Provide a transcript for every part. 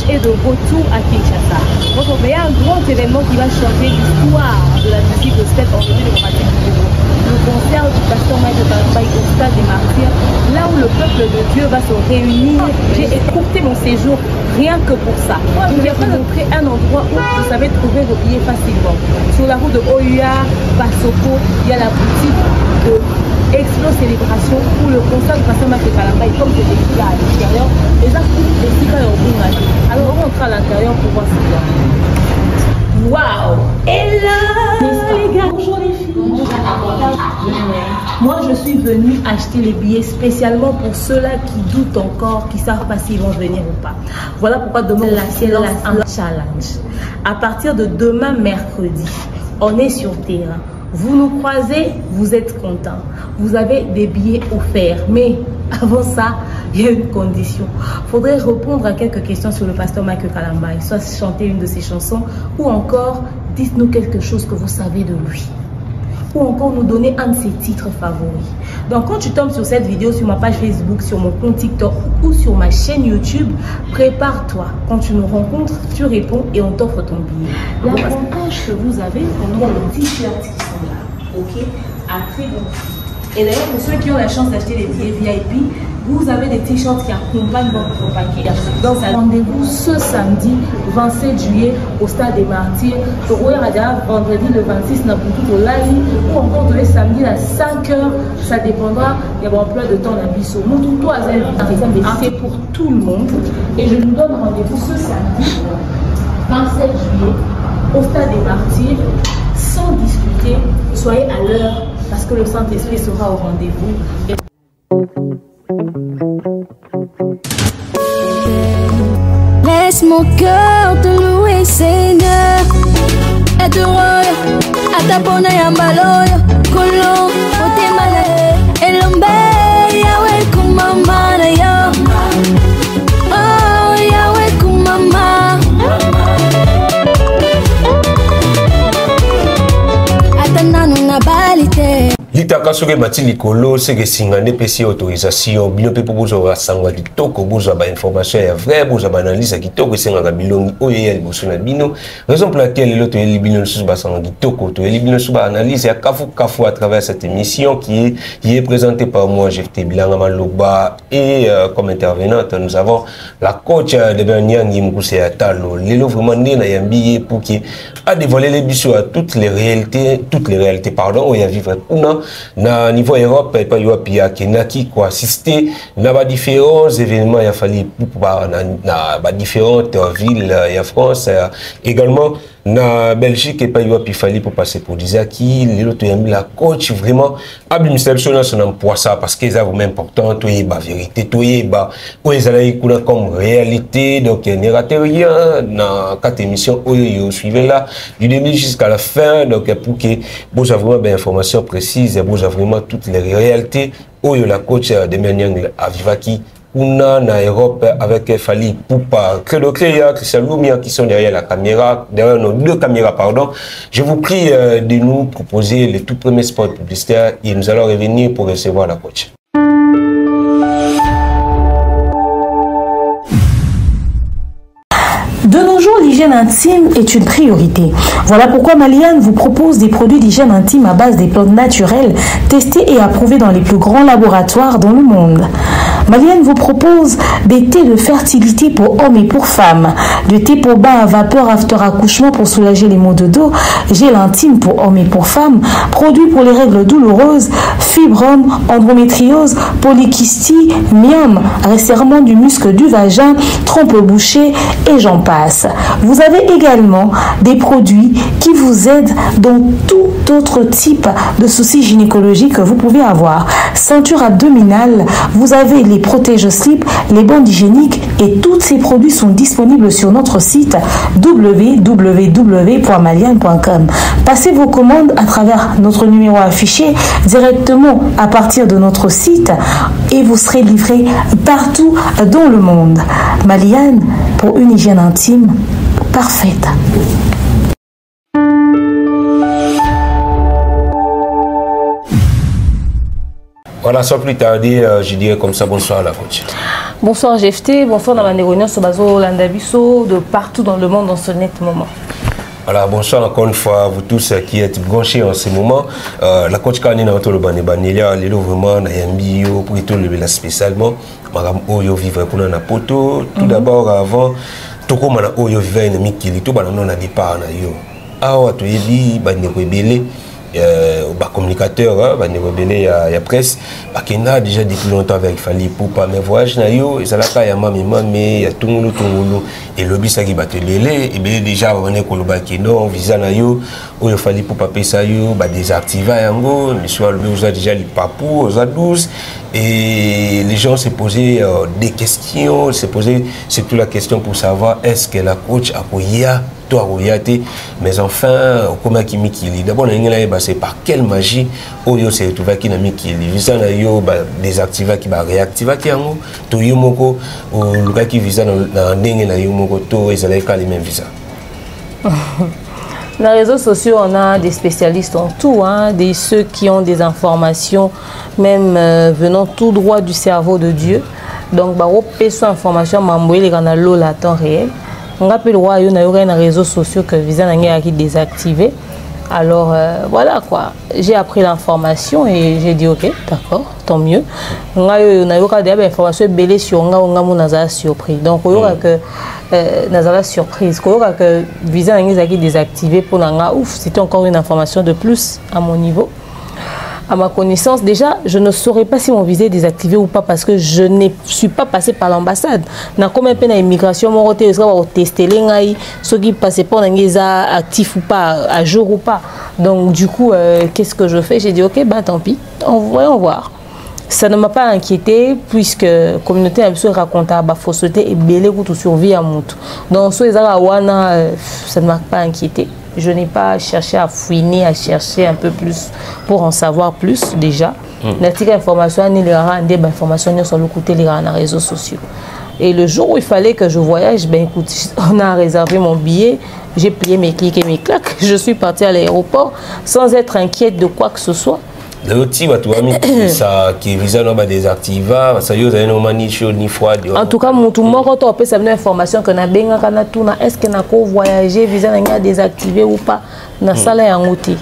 est de retour à Kinshasa. Donc il y a un grand événement qui va changer l'histoire de la musique de cette ordonnée démocratique du Congo. Le concert du pasteur Michael Kalambay au Stade des Martyrs, là où le peuple de Dieu va se réunir. J'ai écourté mon séjour rien que pour ça. Je vais vous montrer un endroit où vous savez trouver vos billets facilement. Sur la route de Oya, Basoko, il y a la boutique de Explo Célébration pour le concert du pasteur Michael Kalambay. Comme c'est écrit là à l'extérieur, les artistes ici quand ils. Alors on rentre à l'intérieur pour voir ce qu'il y a. Waouh! Et là, les gars, bonjour les filles. Moi, je suis venue acheter les billets spécialement pour ceux-là qui doutent encore, qui ne savent pas s'ils vont venir ou pas. Voilà pourquoi demain, c'est un challenge. À partir de demain, mercredi, on est sur terrain. Vous nous croisez, vous êtes contents. Vous avez des billets offerts. Mais avant ça, il y a une condition. Il faudrait répondre à quelques questions sur le pasteur Michael Kalambay. Soit chanter une de ses chansons, ou encore, dites-nous quelque chose que vous savez de lui. Ou encore nous donner un de ses titres favoris. Donc quand tu tombes sur cette vidéo, sur ma page Facebook, sur mon compte TikTok ou sur ma chaîne YouTube, prépare-toi. Quand tu nous rencontres, tu réponds et on t'offre ton billet. L'avantage que vous avez, on a les t-shirts qui sont là, ok, à très bon prix. Et d'ailleurs, pour ceux qui ont la chance d'acheter les billets VIP, vous avez des t-shirts qui accompagnent votre paquet. Donc, rendez-vous ce samedi 27 juillet au Stade des Martyrs. Vendredi le 26 Nabutu au Lali ou encore le samedi à 5h. Ça dépendra de l'emploi de temps d'Abisso. C'est pour tout le monde. Et je vous donne rendez-vous ce samedi 27 juillet au Stade des Martyrs. Sans discuter, soyez à l'heure parce que le Saint-Esprit sera au rendez-vous. Laisse mon cœur te louer, Seigneur. Être heureux, à ta bonne et à maloyo. Colon, au témalé, et l'ombe, Yahweh, kumamana, yo. Oh, Yahweh, kumama. Atanano na balite. Litaka soke bati likolo seke singane pesi autorisation bino pe po bozo rasangwa kitoko bozo ba information ya vrai bozo ba analyse kitoko senga bilongi oyo ya liboso na bino raison pour laquelle l'autre est bino sous ba sanga kitoko to est bino sous ba analyse ya kafu à travers cette émission qui est présentée par moi JFT Bilanga Maloba et comme intervenante nous avons la coach de Bernyangi Mukuse Atalo lelo vraiment na yambi pour qui a dévoilé les biso à toutes les réalités pardon où il y a vivre una na niveau Europe et pas yopi ya kenaki ko assister na ba différents événements il a fallu pour na ba différentes villes en France également na Belgique et pas yopi fallu pour passer pour dire qui l'autre yambi la coach vraiment abimception son emploi ça parce que ça vraiment important to ba vérité to ba o ezalaï kuna comme réalité donc ne ratez rien na quatre émissions oyo suivez là du début jusqu'à la fin donc pour que vous avez vraiment des informations précises et vous avez vraiment toutes les réalités oyo la coach de Menyang Avivaki una na Europe avec Fali Poupa, Credo Cléa, Christian Lumia qui sont derrière la caméra, derrière nos deux caméras, pardon. Je vous prie de nous proposer les tout premiers spots publicitaires et nous allons revenir pour recevoir la coach. De nos jours, l'hygiène intime est une priorité. Voilà pourquoi Maliane vous propose des produits d'hygiène intime à base des plantes naturelles, testés et approuvés dans les plus grands laboratoires dans le monde. Maliane vous propose des thés de fertilité pour hommes et pour femmes, du thé pour bain à vapeur after accouchement pour soulager les maux de dos, gel intime pour hommes et pour femmes, produits pour les règles douloureuses, fibrome, endométriose, polykystie, myome, resserrement du muscle du vagin, trompe bouchée et j'en passe. Vous avez également des produits qui vous aident dans tout autre type de soucis gynécologiques que vous pouvez avoir. Ceinture abdominale, vous avez les protège-slip, les bandes hygiéniques et tous ces produits sont disponibles sur notre site www.maliane.com. Passez vos commandes à travers notre numéro affiché directement à partir de notre site et vous serez livré partout dans le monde. Maliane pour une hygiène intime parfaite. Voilà, sans plus tarder, je dirais comme ça, bonsoir à la coach. Bonsoir GFT, bonsoir dans la Négonia Sobazo Landabiso, de partout dans le monde en ce net moment. Voilà, bonsoir encore une fois à vous tous qui êtes branchés en ce moment. La coach Kani na otolo banebanelia, lelo vraiment na yambi yo pour tout le spécialement. Madame Oyo vivre pour na poto. Tout d'abord avant, tout comme na Oyo vivre na mikili, tout banano na départ na yo. Awa to yebi baneko ebele. Communicateur, il y a presse, qui a déjà depuis longtemps avec Fali Poupa, mais voyage na yo, et ça là il y a mamie, mais il y a tout le monde, et le bis qui bat belé, et bien déjà on est koloba qui non, visa na yo, où il Fali Poupa pesa yo, désactiver yango, mais soit le a déjà les papous, aux adultes, et les gens se posaient des questions, se posaient surtout la question pour savoir est-ce que la coach a mais enfin, comment qui mikili d'abord c'est par quelle magie Oyo s'est retrouvé qui n'a mikili visa na yo désactiver qui va réactiver qui yango to yo moko le gars qui visa na ndenge na yo moko to ezala ka les mêmes visa. Dans les réseaux sociaux, on a des spécialistes en tout, hein, ceux qui ont des informations, même venant tout droit du cerveau de Dieu. Donc, bah, on peut cette information, m'envoyer les canaux à temps réel. On rappelle roi il y a un réseau social que visa n'a qui désactivé. Alors voilà quoi, j'ai appris l'information et j'ai dit ok, d'accord, tant mieux. On a eu des informations belées sur on surpris. Donc il y aura que nazala surprise, il y aura que visa n'a qui désactivé pour nanga ouf, c'était encore une information de plus à mon niveau. À ma connaissance, déjà, je ne saurais pas si mon visa est désactivé ou pas parce que je ne suis pas passé par l'ambassade. Dans combien de temps l'immigration m'a testé les ceux qui passaient pas actifs ou pas, à jour ou pas. Donc du coup, qu'est-ce que je fais? J'ai dit ok, bah tant pis, voyons voir. Ça ne m'a pas inquiété puisque la communauté a pu raconter la fausseté et belé pour tout survie à mon. Donc ça ne m'a pas inquiété. Je n'ai pas cherché à fouiner, à chercher un peu plus pour en savoir plus déjà. L'article information, il y aura des informations sur le côté des réseaux sociaux. Et le jour où il fallait que je voyage, ben écoute, on a réservé mon billet, j'ai plié mes clics et mes claques, je suis partie à l'aéroport sans être inquiète de quoi que ce soit. Le petit ça qui vise à désactiver, ça y est, ni chaud ni froid. En tout cas, mon tout le monde a une information que na benga kana tuna est-ce que na ko voyager visa na désactiver ou pas na sala ya ngoti.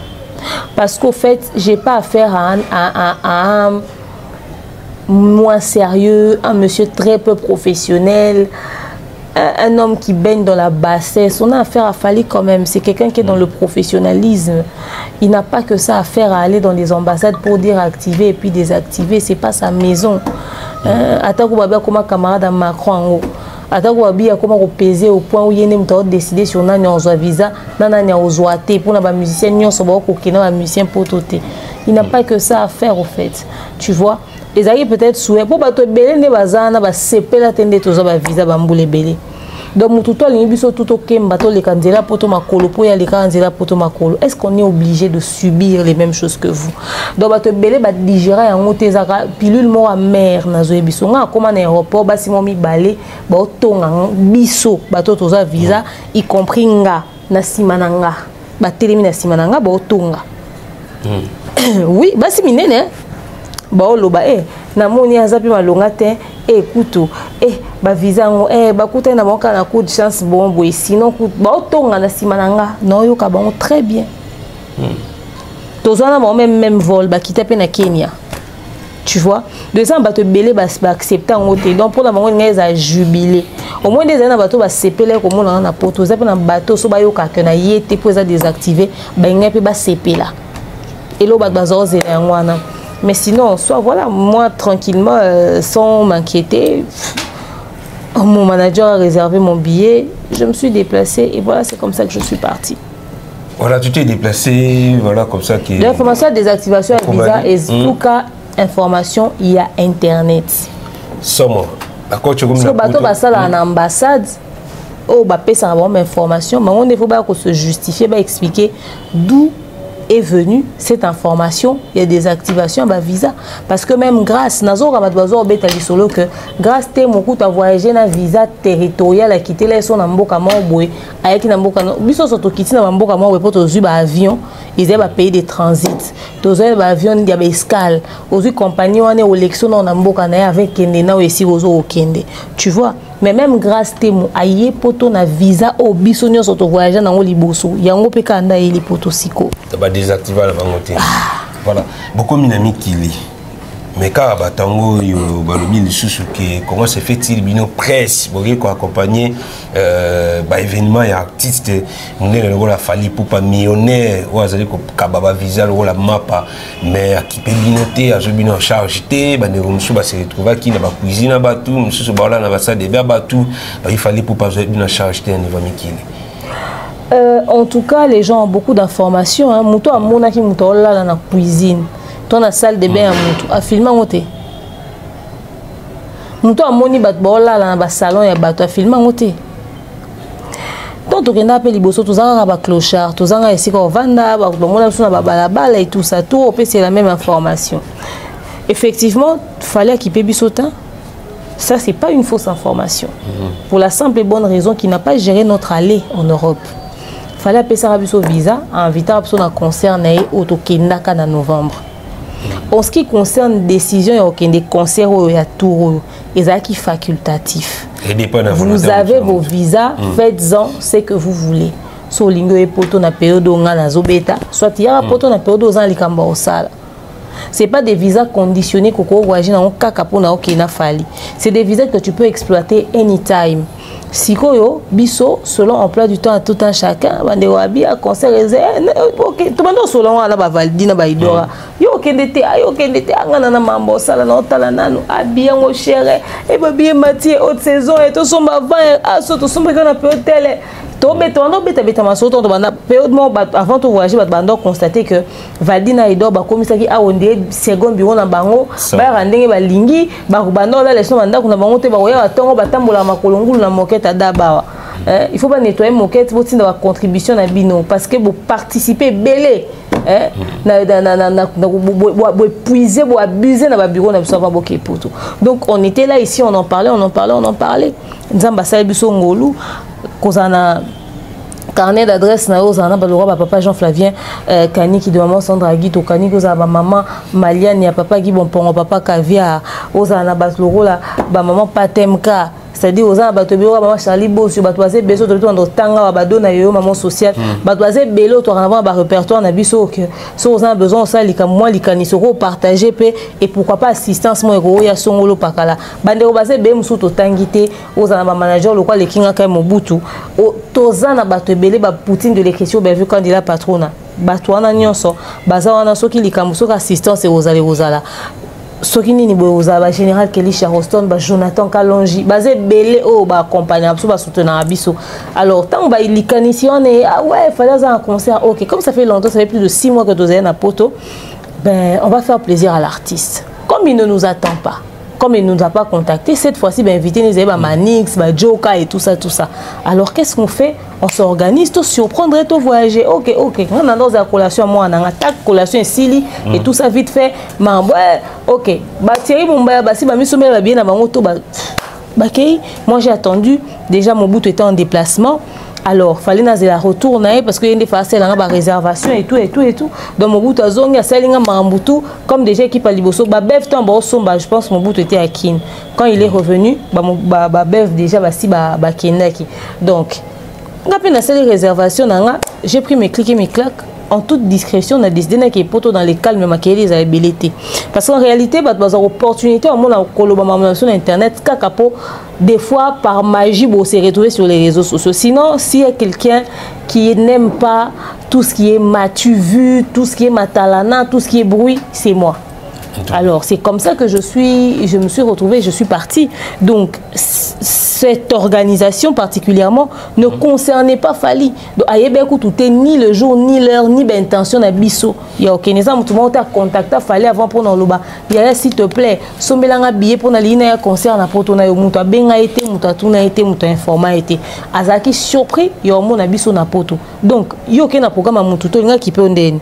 Parce qu'au fait, j'ai pas affaire à un moins sérieux, un monsieur très peu professionnel. Un homme qui baigne dans la bassesse, on a affaire à Fali quand même. C'est quelqu'un qui est dans le professionnalisme. Il n'a pas que ça à faire à aller dans les ambassades pour dire activer et puis désactiver. C'est pas sa maison. Attends qu'on va comme un camarade à Macron. Attends qu'on va comment peser au point où il y a décidé sur un visa, nana ozoate pour les musiciens, les musiciens pototé. Il n'a pas que ça à faire au fait. Tu vois? Les amis peut-être souhait pour bateau belé ne bazana ba sepe la tende toza ba visa bambule belé. Donc tout le biso tout ok bateau les candidats poto makolo pour y aller candidats poto makolo. Est-ce qu'on est obligé de subir les mêmes choses que vous? Donc bateau belé ba digérer en otezaka pilule mort à mer na zo biso nga comme en aéroport ba simo mi balé ba otonga biso bateau toza visa y compris nga na simananga ba telemi na simananga ba otonga. Oui, ba siminene baoloba na moni azapi malonga te écoute ba visa ngo ba kuta na banka na coup de chance bon boy sinon ba otonga na simananga no yoka bango très bien. Tozana ba même vol ba kita pe na Kenya. Tu vois, de ça ba te belé ba accepter en hôtel donc pour la bango ngeza jubilé. Au moins des années bateau ba sepele ko mona na poto za pe na bateau so ba yoka que na yete pour ça désactiver ba ngape ba sepela. Et lo ba bazoze na ngwana. Mais sinon, soit voilà, moi tranquillement, sans m'inquiéter, mon manager a réservé mon billet, je me suis déplacée et voilà, c'est comme ça que je suis partie. Voilà, tu t'es déplacé, voilà, comme ça. L'information de désactivation à visa et tout cas, information, il y a Internet. Somme, d'accord, tu as comme bateau ça en ambassade, oh, bah, ça avoir information, mais on ne faut pas se justifier, expliquer d'où est venue, cette information, il y a des activations à visa. Parce que même grâce, que grâce à beaucoup de voyager dans visa territorial, à quitter les sons en Mboka Mamboué, avec un Mboka Mamboué, quitter dans Mboka Mamboué pour te avion, ils avaient payé des transits. Tous les avions, il y avait escale. Aux compagnies, on est au Lexon en Mboka avec Kendena ou ici aux Kende. Tu vois? Mais même grâce à mon aïe poto na visa au bisonio sur ton voyage dans le Liboso, il y a un peu kanda et les potos siko. Tu vas désactiver la vangoté. Voilà. Beaucoup minami kili. Mais quand batango yo balobi lisusu que comment se fait-il bino presse pour accompagner événement et artiste ndene la fali pour pas millionnaire ou azali ko kababa visa la mapa mais qui peut binoter azobino en charge té ba ndeko musu ba se retrouver qui na ba cuisine ba tout musu ba na ba sa de ba tout il fallait pour pas bino en charge té niveau mikili. En tout cas, les gens ont beaucoup d'informations. Hein. Mouto a mona ki mouto là dans la cuisine. Dans la salle de bain à mouto. A filmer moté. Mouto a moni bat bola là dans le salon ya bato a filmer moté. Donc on a appelé liboso tous en ba clochard, tous en ici ko vanda, ba mona suna ba balabala et tout ça tout c'est la même information. Effectivement, fallait qu'il paye bisotin. Ça c'est pas une fausse information. Pour la simple et bonne raison qu'il n'a pas géré notre allée en Europe. Fallait appeler ça au visa, inviter à un concert au Tokendaka en novembre. En ce qui concerne décision, il y a des concerts il y a tout, et ça qui facultatif. Vous avez vos visas, faites-en ce que vous voulez. Soit lingo et poto na période où on a zobeta, soit il y a un poto na période où on a likamba au sala. C'est pas des visas conditionnés que c'est des visas que tu peux exploiter anytime. Si koyo biso selon emploi du temps à tout un chacun bande wabi à concert OK tout monde selon ala ba Valdina ba Idora yo kendete ngana na mambo sala na otala nanu abia ngo chere e ba bien matière haute saison et to somba va à so to somba kana pe hôtel to beta masoto to banda période avant de voyager ba banda constater que Valdina Idora ba komisaki a onde second bureau na bango ba randenge ba lingi ba banda la leçon banda kuna bango te ba ya tongo batambola makolongulu na moquette d'abord. Il faut pas nettoyer moquette pour la contribution à bino parce que vous participez belé vous épuiser vous abuser dans le bureau na savoir beaucoup pour tout. Donc on était là ici on en parlait nzamba sala biso ngolu kozana carnet d'adresse na ozana ba le roi papa Jean Flavien Kani qui de maman Sandra Guito Kani koza ba maman Maliane ya papa Guy Bonpongo papa Kavia ozana ba le roi la ba maman Patemka c'est-à-dire aux gens bateau bureau maman Charlie Boss bateau azé beso to to tanga ba dona yo maman social bateau azé belo to avoir ba répertoire na biso que so aux gens besoin ça lika moi lika ni soko partager pe et pourquoi pas assistance moi ro ya songolo pakala bande ko bazé be musu to tangité aux gens ba manager le quoi le kinga ka mobutu to zana bateau belé ba Poutine de l'écriture ben vu candidat patrona bateau na nyonso baza wana soki lika musu assistance et ozala soki nini boza général Kelly Charleston ba Jonathan Kalonji basé belé o ba accompagner absolu ba soutenir biso alors tant ba ilikanisione ah ouais fallait un concert OK comme ça fait longtemps ça fait plus de 6 mois que tu es na poto ben on va faire plaisir à l'artiste comme il ne nous attend pas comme il ne nous a pas contacté cette fois-ci ben inviter les ba Manix ba Joka et tout ça alors qu'est-ce qu'on fait on s'organise tout surprendre tout voyager OK on a dans la collation moi on a attaque collation Sili et tout ça vite fait mais ouais OK ba Thierry Mumba ba si ba miso ba bien na bango to ba moi j'ai attendu déjà mon bout était en déplacement alors fallait naze la retourner parce que y a des faces là ba réservation et tout donc mon bout azongi a salinga mambutu comme déjà équipe à liboso ba bev temps ba somba je pense mon bout était à Kin quand il est revenu ba bev déjà ba si ba Kenaki donc on a fait une réservation j'ai pris mes clics et mes claques en toute discrétion on a décidé que poto dans les calmes ma les habilités parce qu'en réalité bah dans opportunité on a collaboration sur internet kakapo des fois par magie bon se retrouver sur les réseaux sociaux sinon s'il y a quelqu'un qui n'aime pas tout ce qui est matu vu tout ce qui est matalana tout ce qui est bruit c'est moi. Alors c'est comme ça que je me suis retrouvée, je suis partie. Donc cette organisation particulièrement ne concernait pas Fali. Donc tout est ni le jour, ni l'heure, ni l'intention de biso. Il y a aucun exemple tout le monde t'a contacté Fali avant pour nous loba. Il y a s'il te plaît, sombelanga billet pour na lina concert na poto na yo muta benga été muta tuna été muta informa été. Azaki surpris, il y a mon biso na poto. Donc il y a aucun programme à mututo nga qui peut ndeni.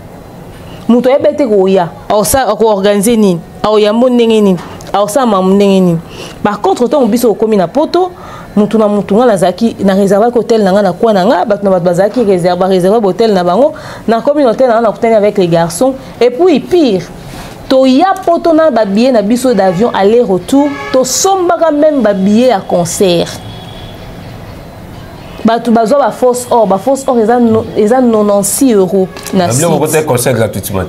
muto yebete ko ya osa ko organiser nini aoya ndenge nini aosa mamu ndenge nini. Par contre tant biso komi na poto mutu na zaki na réserver hôtel nanga na kwa nanga bat na bazaki réserver hôtel na bango na communauté na kutani avec les garçons. Et puis pire to ya poto na ba billet na biso d'avion aller retour to sombaka même ba billet à concert. Batu bazwa ba force or eza 96 € na site. Vous avez concert gratuitement.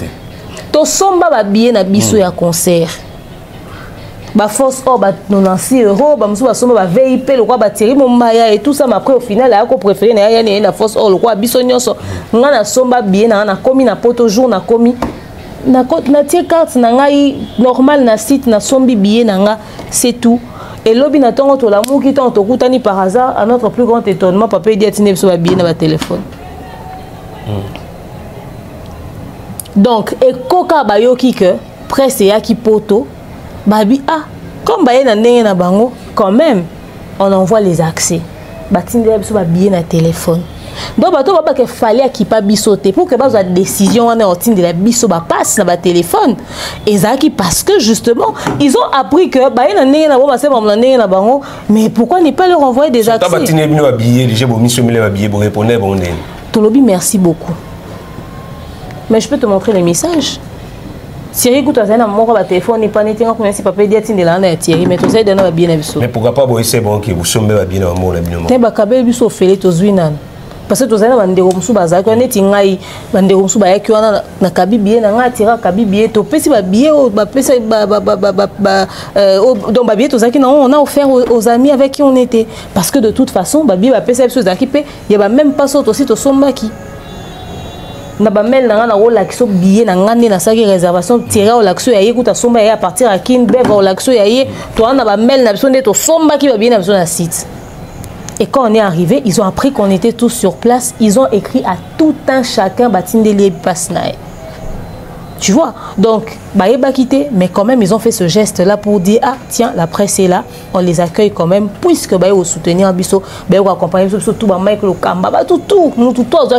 To somba ba billet na biso ya concert. Ba force or ba 96 €, ba musu ba somba ba VIP le quoi ba tiri maya et tout ça mais après au final a ko préféré na ya na force or le quoi biso nyonso nga na somba billet na komi na poto jour na komi na tie carte na ngai normal na site na sombi billet na nga c'est tout. Et lobby na tongo to la mou qui tente to kutani par hasard à notre plus grand étonnement papa dit atine biso ba billet na ba téléphone. Donc et koka bayoki que presse ya ki poto babi ah comme baye na ndenge na bango quand même on envoie les accès batinde biso ba billet na téléphone. Donc bato baba que fallait qui pas bisoter pour que base la décision on est de la biso ba passe na ba téléphone ezaki parce que justement ils ont appris que baye na ndenge na bo basé ba ndenge na bango mais pourquoi ne pas leur envoyer des accès. Ta batine bino ba billet les bo miso mele ba billet bo répondre bon ndenge. Tolobi merci beaucoup. Mais je peux te montrer les messages. Thierry écoute un moko ba téléphone pas net quand si papa dit atinde là na Thierry mais to ça donner ba bien biso. Mais pourquoi pas bo essayer bon que vous sombe ba bien na mo na bino. Te ba kabel biso fele to zwina. Parce que tous les bandeko musu bazaki on eti ngai bandeko musu bayaki wana na kabibié na nga tira kabibié to pesi ba billet ba pesa donc ba billet to zaki na on a offert aux amis avec qui on était parce que de toute façon ba billet ba pesa biso zaki pe il y a même pas sorte aussi to sombaki na ba mel na nga na rola kiso billet na ngandi na saki réservation tira au laxo ya yekuta somba ya partir à Kinberg au laxo ya ye to na ba mel na biso nde to sombaki ba billet na biso na site. Et quand on est arrivé, ils ont appris qu'on était tous sur place. Ils ont écrit à tout un chacun Batindeli Pasnae. Tu vois? Donc, Baïba quitté, mais quand même, ils ont fait ce geste-là pour dire ah, tiens, la presse est là, on les accueille quand même, puisque Baïba au soutenir Bisso, Baïba accompagner surtout Michael Kamba, tout,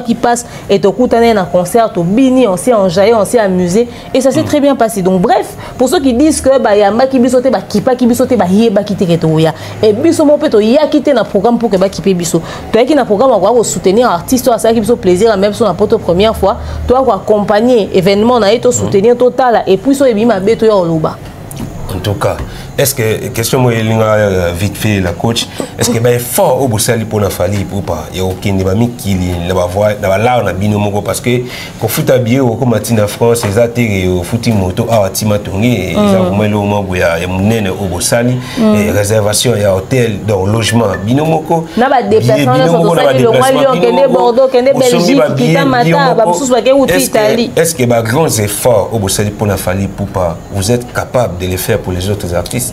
qui passe, et au coup, on a un concert, au Bini, on s'est enjaillé, on s'est amusé, et ça s'est très bien passé. Donc, bref, pour ceux qui disent que Baïba qui bisote, Kipa qui bisote, Baïba quitté, et Bisso, mon péto, il y a quitté un programme pour que Baïba quitte Bisso. Toi qui a un programme, on va soutenir artiste, toi, ça qui biso plaisir, même si on a pas première fois, toi, accompagner événement, on a été soutenir total, et puis, en tout cas, est-ce que, question moi vite fait la coach, est-ce que ben fort au Boussali pour la fali pour pas il y a aucun débat qui la voix la là on a binomoko parce que quand foot habillé au comme en France les atterri au footing moto à Timatongi et ça vraiment le moment où il y a monene au Boussali et réservation il y a hôtel dans logement binomoko na ba déplacement na so ça le roi Lyon kende Bordeaux kende Belgique kita mata ba mususu ba ke uti Italie. Est-ce que ba grands efforts au Boussali pour la fali pour pas vous êtes capable de les faire pour les autres artistes?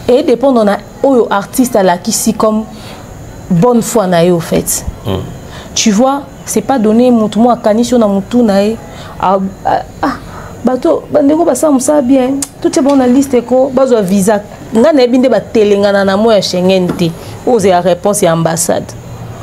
Et dépend on a aux artistes à la qui si comme bonne foi na au fait. Tu vois, c'est pas donné mutumo à kanisho na mutu na bato bandeko basa musa bien tout est bon na liste ko bazo visa nga na binde ba telengana na mo ya Schengen te ose ya réponse ya ambassade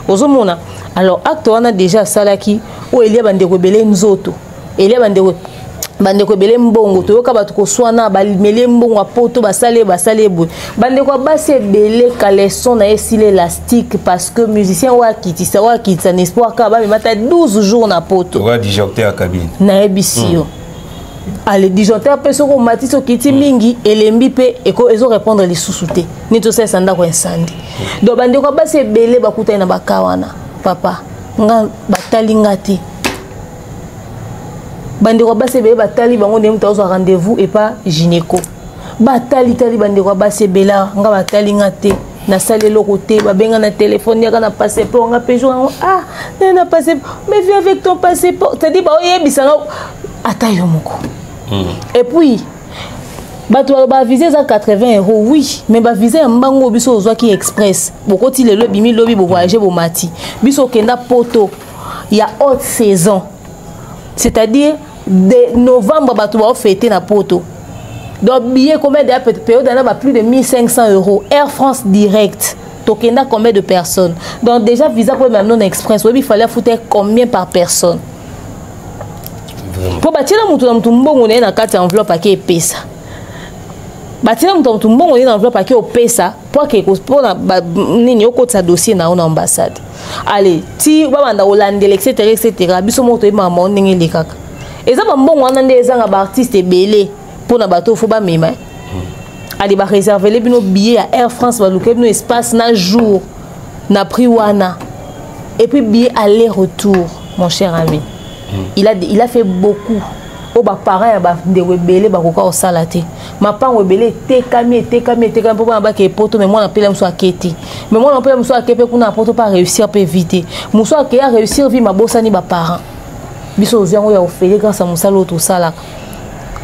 ozomona. Alors acte wana déjà salaki o elia bandeko belé nzoto elia bandeko belé mbongo toyoka bato ko swana balimele mbongo apoto basale boy bandeko base belé caleçon na esile élastique parce que musicien wa kitisa n'espoir ka ba mata 12 jours na poto wa disjoncteur à cabine na ebisio allez disjoncteur peso ko matiso kiti mingi elembi pe eko ezo répondre les sous-souté ni to sesa ndako incendie donc bandeko base belé bakuta na bakawana papa nga batali ngati bandeko basebele batali bango ndem tazo rendez-vous et pas gynéco batali tali bandeko basebela nga batali ngate na salelo côté babenga na téléphone yaka na passeport nga pejo ah na passeport mais viens avec ton passeport t'as dit ba oyebisa nga atayo moko et puis bato ba viser za 80 €, oui mais ba viser mbango biso ozwa ki express bokoti lelo bimi lobi bo voyager bo mati biso kenda poto il y a haute saison c'est-à-dire de novembre bato ba fêter na poto donc billet combien de période on a plus de 1500 €. Air France direct tokenda combien de personnes donc déjà visa pour même non express oui il fallait foutre combien par personne. po batila mutu na mutu mbongo na na kati enveloppe ake pesa batila mutu mbongo na enveloppe ake opesa po ke ko na nini okotsa dossier na ona ambassade allez ti ba banda olandela etc biso moto e mama ndenge lekaka eza ba mbongo wana nde ezanga ba artiste belé po na bato fo ba mema allez ba réserver les bino billets à Air France ba luke bino espace na jour na prix wana et puis billet aller-retour mon cher ami. Il a fait beaucoup. Au bas parents de webele ba koka au salaté. Ma pan webele te kami pour ba ke poto mais moi on appelle muso aketi. Mais moi on appelle muso akepe kuna poto pas réussir peut éviter. Muso akeya réussir vie ma bossa ni ba parents. Biso oziango ya ofele grâce à musalo tout ça là.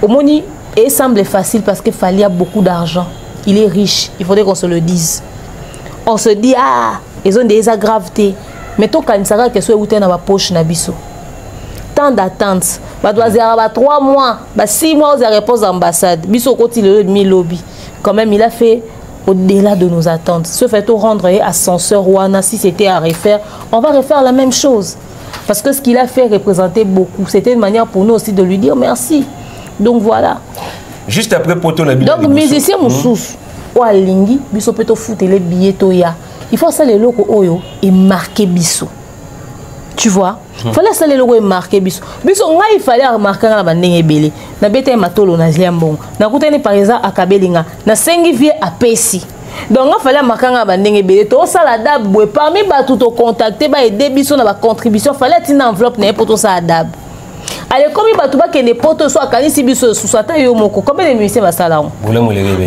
Au moni et semble facile parce que fallait a beaucoup d'argent. Il est riche, il faudrait qu'on se le dise. On se dit ah, ils ont des aggravités. Mais toi quand ça que soit outé na ba poche na biso. Tant d'attente, ba doit avoir 3 mois, 6 mois aux réponses d'ambassade. Biso côté le demi lobby. Quand même il a fait au-delà de nos attentes. Ce fait au rendre ascenseur ouana si c'était à refaire, on va refaire la même chose. Parce que ce qu'il a fait représentait beaucoup. C'était une manière pour nous aussi de lui dire merci. Donc voilà. Juste après poto la donc musicien moussous ou alingi biso peto foutre les billets toya. Il faut ça les locaux oyo et marquer biso. Tu vois? Fallait ça les locaux et marquer biso. Biso il fallait remarquer la bandenge belé. Na bete matolo na ziambon. Na kutani par exemple à Kabelinga. Na sengi vie à Pessi. Donc il fallait marquer la bandenge belé. To ça la dab parmi ba tout au contacter ba aider biso na ba contribution fallait une enveloppe na pour ça dab. Allez comme il va tout bas que les potes soient canisi biso sous sa taille au moko combien de musiciens va ça là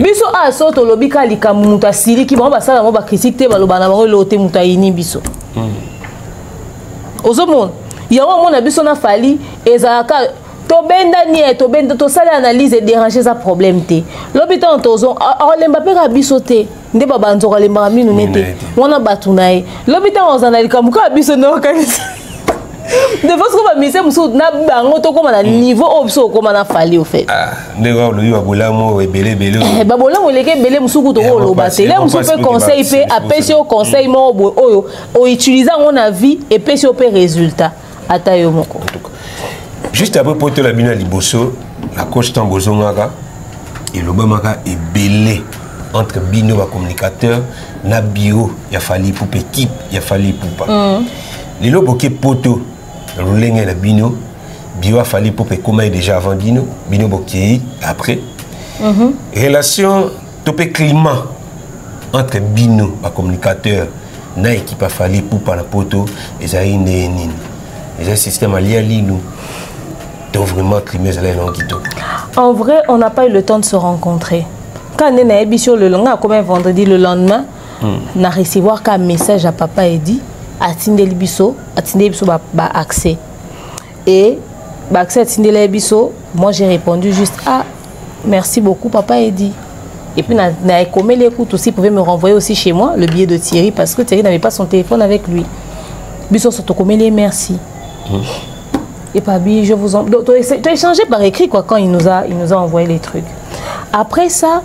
biso a soto lobika likamuta sili ki ba ça là ba critique te ba lobana ba loté muta ini biso ozomon yawo mona biso na fali ezaka to benda ni to benda to sala analyse et déranger ça problème te lobita ontozo olemba pe ka biso te nde baba nzoka lemba minu nete wana batunaye lobita ozanalika muka biso no kanisi de façon qu'on va miser muso na bango to comme na niveau obso comme na fali au fait ah ndeko lo yo bolamo ebele bele ba bolamo leke bele muso ko to lo baté là muso peut conseil peut appeler au conseil mo oyo o utiliser on a vie et peut au résultat ata yo moko juste après poto la bina liboso la coach tambozongaka et le bamaka ebele entre bino ba communicateur na bio ya fali pour équipe ya fali pour pas les loboke poto Rolling la bino bio a fallu pour que comment déjà avant bino boki après relation topé climat entre bino ba communicateur na équipe a fallu pour par la poto et ça nini et système allié nous donc vraiment climat ça en vrai on n'a pas eu le temps de se rencontrer quand on a émission le lendemain comme vendredi le lendemain on a recevoir qu'un message à papa et dit atindeli biso ba accès et ba accès atindeli biso moi j'ai répondu juste ah merci beaucoup papa Eddy et puis na commis l'écoute aussi pouvait me renvoyer aussi chez moi le billet de Thierry parce que Thierry n'avait pas son téléphone avec lui biso surtout commis les merci et pas bi je vous en tu as échangé par écrit quoi quand il nous a envoyé les trucs après ça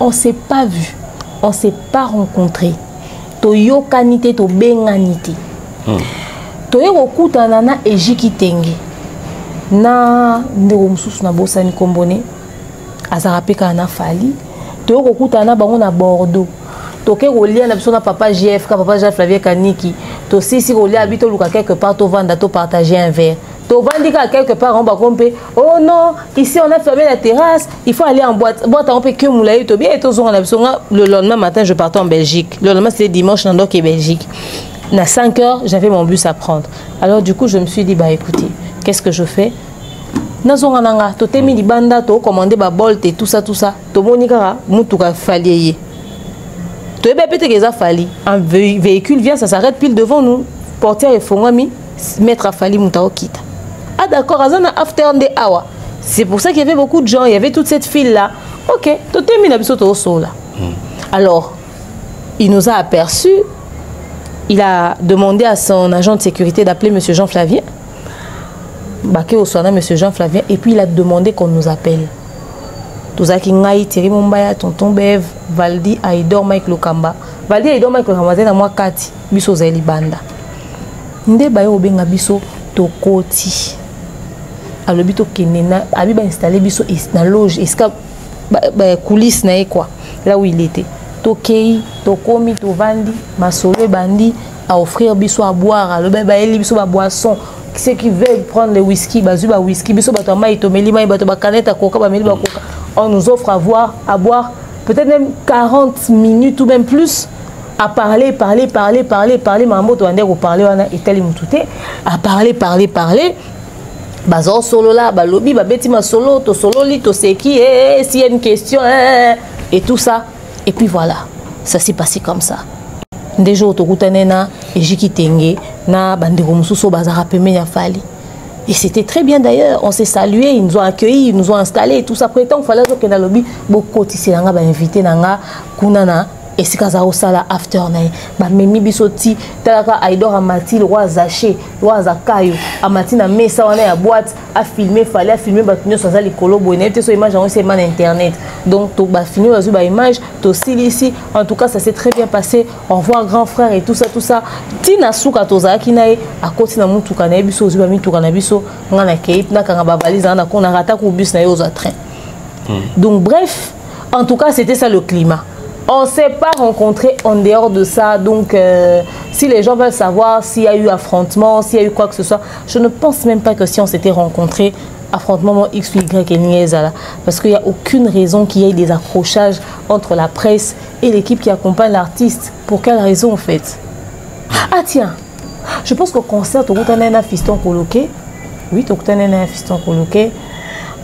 on s'est pas vu on s'est pas rencontré to yokanité to benganité to yokutana na ejiki tenge na ndeko mususu na bosani kombone azarapeka na fali to yokutana bango na Bordeaux to ke kolia na biso na papa GF Flavie Kaniki to sisi kolia bito luka quelque part to vanda to partager un verre to vandika quelque part on va compter oh non ici on a fermé la terrasse il faut aller en boîte on peut que moulaye to bien et to zonga na biso le lendemain matin je partais en Belgique le lendemain c'était dimanche dans donc Belgique à 5 heures j'avais mon bus à prendre alors du coup je me suis dit bah écoutez qu'est-ce que je fais nazonga nanga to temi di banda to commander ba bolt et tout ça to monika mutuka faliye to ebe peut-être que ça fali un véhicule vient ça s'arrête pile devant nous portière et fongami mettre à fali mutao kita ah d'accord azana after the hour c'est pour ça qu'il y avait beaucoup de gens il y avait toute cette file là ok to temi na biso to so là alors il nous a aperçus il a demandé à son agent de sécurité d'appeler monsieur Jean Flavien Baké au soin monsieur Jean Flavien et puis il a demandé qu'on nous appelle Tozaki ngai Thierry Mumbaya tonton Bev Valdi Aïdor Mike Lokamba Valdi Aïdor Mike Lokamba na moi kati biso zeli banda nde bayo obenga biso tokoti alobi to kenena abi ba installer biso na loge esca coulisse na quoi là où il était to kei to komi to vandi masolo bandi à offrir biso à boire alobi ba eli biso ba boisson ceux qui veulent prendre le whisky bazu ba whisky biso bato mai to melima bato ba canette coca ba meli ba coca on nous offre à boire peut-être même 40 minutes ou même plus à parler maman to ande ko parler wana etali mutute à parler bazo solo là ba lobby ba beti ma solo to solo li to seki s'il y a une question et tout ça et puis voilà ça s'est passé comme ça déjà to kutane na ejiki tenge na bandeko mususo bazara pemenya fali et c'était très bien d'ailleurs on s'est salué ils nous ont accueillis ils nous ont installés et tout ça après tant fallait que na lobby beaucoup tissé nga ba invité nanga kunana et si kaza osala after na ba memi bisoti talaka aidor amati le roi zaché roi zakayo amati na mesa wana ya boîte a filmer fallait filmer ba tunyo ça li kolobo net so image on c'est man internet donc to ba filmer bazu ba image to ici en tout cas ça s'est très bien passé au revoir grand frère et tout ça tina suka to zaki na a koti na mutuka na biso ozu ba mituka na biso ngana keip na kanga ba valise na ko na rata ko bus na yo za train donc bref en tout cas c'était ça le climat. On ne s'est pas rencontrés en dehors de ça, donc si les gens veulent savoir s'il y a eu affrontement, s'il y a eu quoi que ce soit, je ne pense même pas que si on s'était rencontrés, affrontement X ou Y et Niezala, parce qu'il n'y a aucune raison qu'il y ait des accrochages entre la presse et l'équipe qui accompagne l'artiste. Pour quelle raison en fait? Ah tiens, je pense qu'au concert, tu as un fiston coloqué. Oui, tu as un fiston coloqué.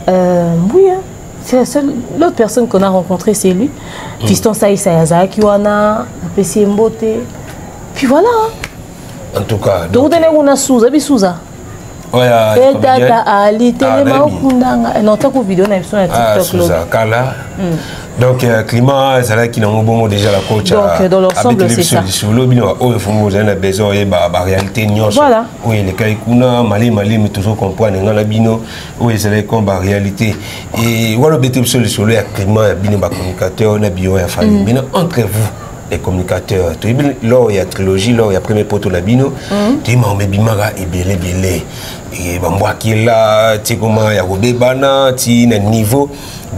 Oui, hein. C'est la seule, l'autre personne qu'on a rencontrée, c'est lui. Fiston Saï Sayaza, Kiwana, PC Mbote. Puis voilà. En tout cas. Donc, on a Souza, Bisouza. Ouais, Ali, Téléma, Okundanga. Non, t'as une vidéo, on a sur TikTok. Souza, Kala. Donc, climat, c'est là qu'il y a un bon déjà la coach. Donc, dans l'ensemble, c'est ça. Vous avez besoin de la réalité. Voilà. Oui, les Kaikuna, Mali, mais toujours comprendre. Dans la bino, oui, c'est comme la réalité. Et voilà, le sur le climat, il y a communicateur, il y a bio, il y a famille. Maintenant, entre vous, les communicateurs, là, il y a trilogie, là, il y a premier poteau la bino, tu dis, mais Bimara est bien. Et moi qui est là, tu sais comment il y a des bana, tu sais, niveau.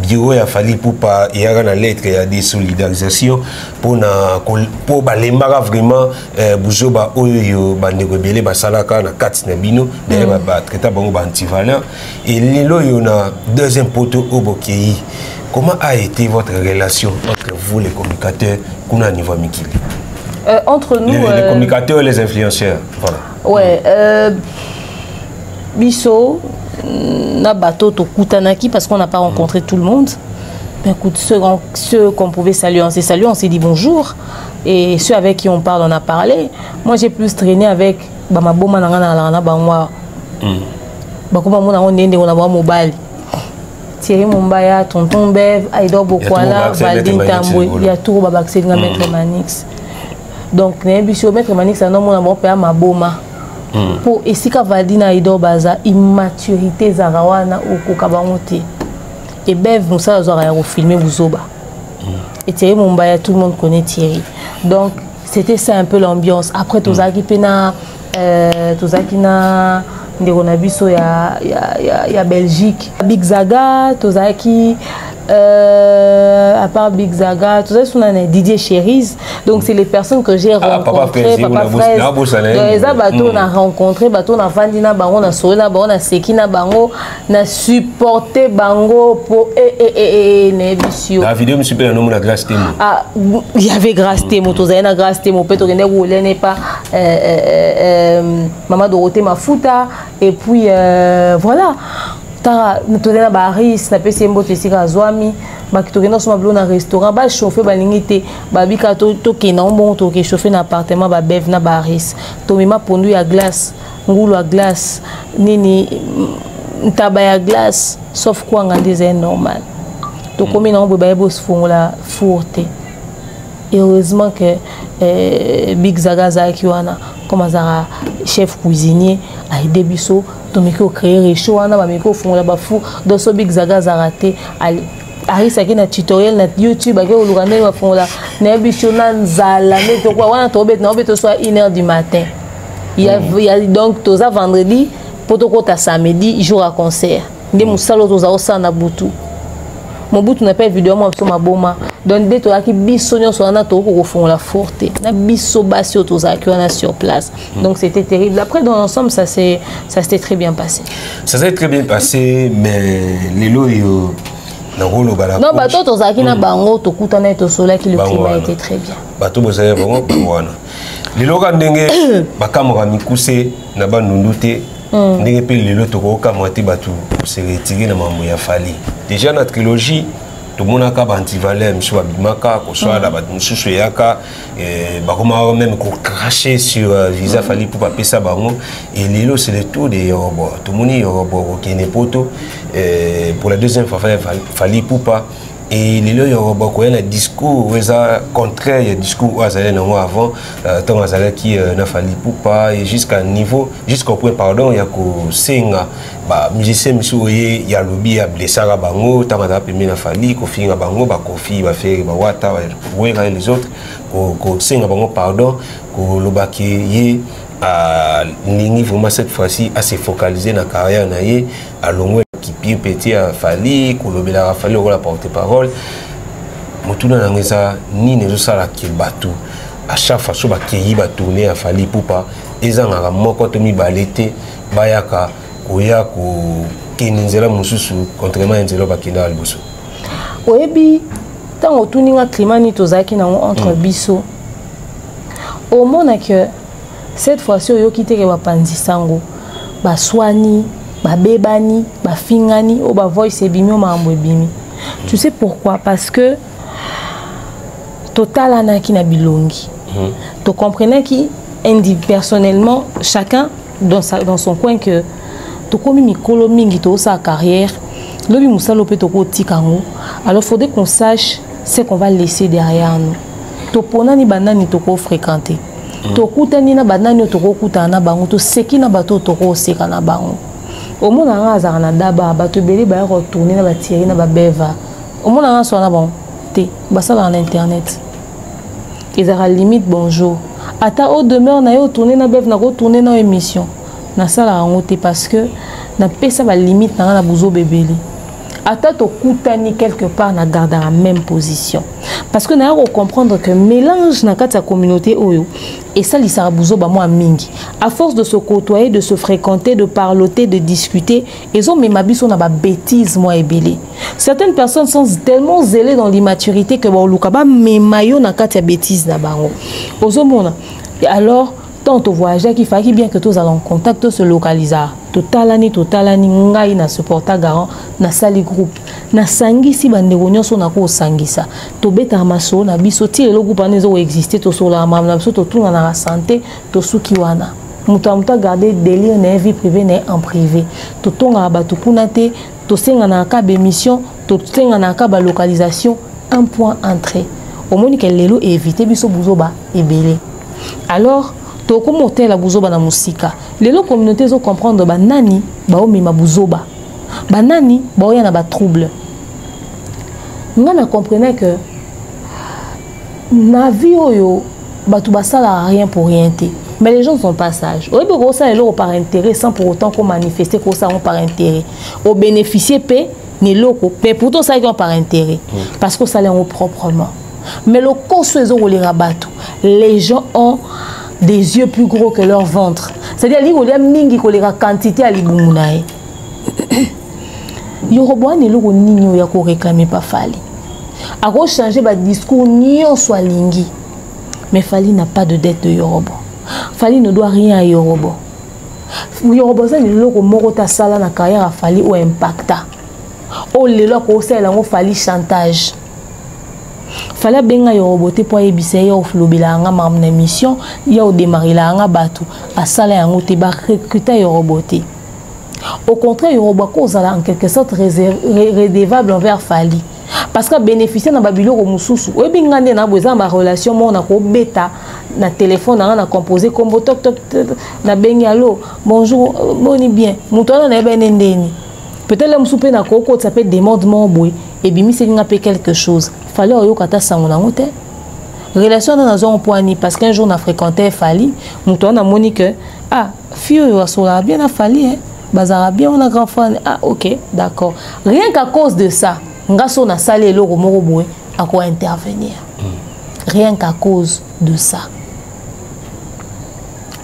Bio il a fallu pour pas il y a une lettre il y a des solidarisations pour balemara vraiment buzoba oyo bandeko belé basalaka na kati na bino derrière ba traiter bango ba antivaleur et lelo yo na deuxième poteau obokei. Comment a été votre relation entre vous les communicateurs kuna niveau mikili entre nous les communicateurs et les influenceurs voilà ouais biso na bateau to kutanaki parce qu'on n'a pas rencontré tout le monde. Ben, écoute, ceux qu'on pouvait saluer, on s'est salué, on s'est dit bonjour. Et ceux avec qui on parle, on a parlé. Moi, j'ai plus traîné avec ma boma nangana bangwa. Bakoma mona on ndende on a mobile. Thierry Mumbaya, Tonton Bev, Aïdor Bokwala, Valdine Tamboué, il y a tout babakse nga Maître Manix. Donc, n'embusio Maître Manix a non mon amour père ma boma. Pour Esika Valdina Aïdor Baza, immaturité Zarawana ou Kokabamote. Et Bev, nous ça, nous avons filmé Bouzoba. Et Thierry Mumbaya, tout le monde connaît Thierry. Donc, c'était ça un peu l'ambiance. Après, Tozaki Pena, Tozaki na. Il y a Belgique, Big Zaga, Tozaki, à part Big Zaga, tout ça, c'est Didier Chériz. Donc, c'est les personnes que j'ai rencontrées. Papa Fraise. Les bateaux, on a rencontré, bateau, on a vendu, on a sauvé, on a séqué, on a supporté Bango pour Nebisio. La vidéo, je me nom la Grâce Témo. Ah, il y avait Grâce Témo, Tozaki na Grâce Témo, peut-être que n'est pas Maman Dorothée Mafuta. Et puis voilà, nous avons Baris, nous avons Sembo Tessika Zwami, nous avons un restaurant, nous avons chauffé, nous avons chauffé un appartement, nous avons Baris, nous avons pondu à glace, nous avons glace, nous avons glace, sauf quoi on a des normal. Donc comme nous avons la fourté. Et heureusement que Big Zaga Zakiwana, comme un chef cuisinier, a aidé Bisso, Tomiko créer les shows, on a Mamiko font là-bas fou, dans ce Big Zaga Zarate, Aris a un tutoriel sur YouTube, avec le Rwanda, ils font là, Nebicho Nanzala, mais tu vois, on a tombé, soit 1h du matin. Il y a donc, tout ça vendredi, Potoko ta samedi jour à concert. Nde musalo toza osana butu. Mon bout n'a pas vidéo moi sur ma boma. Donc dès toi qui bisogno sur un auto pour fond la forte. Na biso basio toza qui on a sur place. Donc c'était terrible. Après dans l'ensemble ça s'était très bien passé. Ça s'est très bien passé mais les lots yo non bateau toza qui na bango to kutana to soleil qui le climat était très bien. Bateau boza bango wana. Les lots ka ndenge bakamera mikuse na banundute. Ndenge pe lelo tokoka mwati batu se retirer na mambo ya Fally. Déjà na trilogie tout le monde a un antivaleur monsieur Babimaka ko soit la batu mususu yaka bakoma même ko cracher sur visa Fally pour pas pesa bango et lelo c'est le tour des Yoruba. Tout le monde Yoruba qui est poto pour la deuxième fois Fally Poupa et les Yoruba ko un discours contraire il y a discours azalé non avant tant azalé qui na Fally Poupa et jusqu'à niveau jusqu'au point pardon il y a ko senga ba musicien misuye ya lobby ya blessara bango tant ada pemé na Fally ko finga bango ba kofi ba faire ba wata ba les autres ko senga bango pardon ko lobaki ye à Ningi vraiment cette fois-ci à se focaliser dans la carrière naie à longue qui pied petit à Fally kolobela Fally la porte-parole motuna nangeza ni nezo sala ki batu à chaque fois so ba ki ba tourner à Fally Poupa ezanga moko to mi balete bayaka koya ko keninzela mususu contrairement nzelo bakina albuso oyebi tant otuninga climani tozaki na entre biso au mona que cette fois-ci, yo kite ke bapanzi sango ba swani ba bebani ba fingani o ba voice ebimi o mambo ebimi. Tu sais pourquoi? Parce que total anaki na bilongi. Tu comprenais qui personnellement chacun dans son coin que to komi mikolo mingi to sa carrière lobi musalo pe to ko tikango. Alors faudrait qu'on sache ce qu'on va laisser derrière nous. To ponani banani to ko fréquenter. Tokutani na banani tokokuta na bango to seki na bato toko seka na bango omona nga azaka na daba bato beli ba retourner na batiri na babeva omona nga so na bon te basala na internet ezaka limite bonjour ata au demeure na yo tourner na bev na ko tourner na émission na sala ngo te parce que na pesa ba limite na buzo bebeli ata tokutani quelque part na garde la même position parce que na comprendre que mélange na kati ya communauté oyo et ça li sarabuzo ba moi mingi à force de se côtoyer de se fréquenter de parloter de discuter ils ont même abiso na ba bêtise moi ebélé certaines personnes sont tellement zélées dans l'immaturité que ba luka ba memayo na kati ya bêtise na bango ozomona et alors tant au voyageur qui fait bien que tous allons en contact se localiser totalani ngai na supporta garant na sali groupe na sangisi bandeko nyonso na ko sangisa to beta maso na biso ti le groupe anezo exister to sola mam na biso to tuna na santé to suki wana muta garder délire na vie privée na en privé to tonga ba to kunate to senga na ka émission to senga na ka ba localisation un point entrée au moni que lelo éviter biso buzoba ebele alors to ko motel la buzoba na musika lelo communauté zo comprendre ba nani ba omema buzoba ba nani ba oya na ba trouble nga na comprenait que na vie oyo ba tu basala rien pour rien te mais les gens sont pas sages oyebi ko ça lelo par intérêt sans pour autant qu'on manifester ko ça par intérêt au bénéficier pe ni loko mais pourtant ça par intérêt parce que ça les proprement mais le coso ezo les rabato les gens ont des yeux plus gros que leur ventre. C'est-à-dire qu'il y a mingi ko leka quantité à libumunae. Yoruba ne lo ninyo ya ko réclamer pas Fally. A ko changer ba discours nyo soit lingi. Mais Fally n'a pas de dette de Yoruba. Fally ne doit rien à Yoruba. Yoruba ça ne lo ko moko ta sala na carrière à Fally ou impacta. O le lo ko sala ngo Fally chantage. Fallait benga yorobote pour ebisa ya oflobela nga mam na mission ya o démarrer la nga batu à sala yango te ba recruter yorobote au contraire yoroba ko zala en quelque sorte redevable envers Fally parce que bénéficier na babilo ko mususu o binga ndé na boza ma relation mo na ko beta na téléphone na composé combo tok tok na bengi allo bonjour boni bien mutona na ben ndeni peut-être le musupe na ko ça peut demandement boy et bimi c'est nga pe quelque chose Fallait au kata sangona ngote relation dans un point parce qu'un jour on a fréquenté Fally mouton a moni que ah fille yo sola bien a Fally bazara bien on a grand fan. Ah ok, d'accord. Rien qu'à cause de ça, ngaso na salé le romoro boy à quoi intervenir. Rien qu'à cause de ça.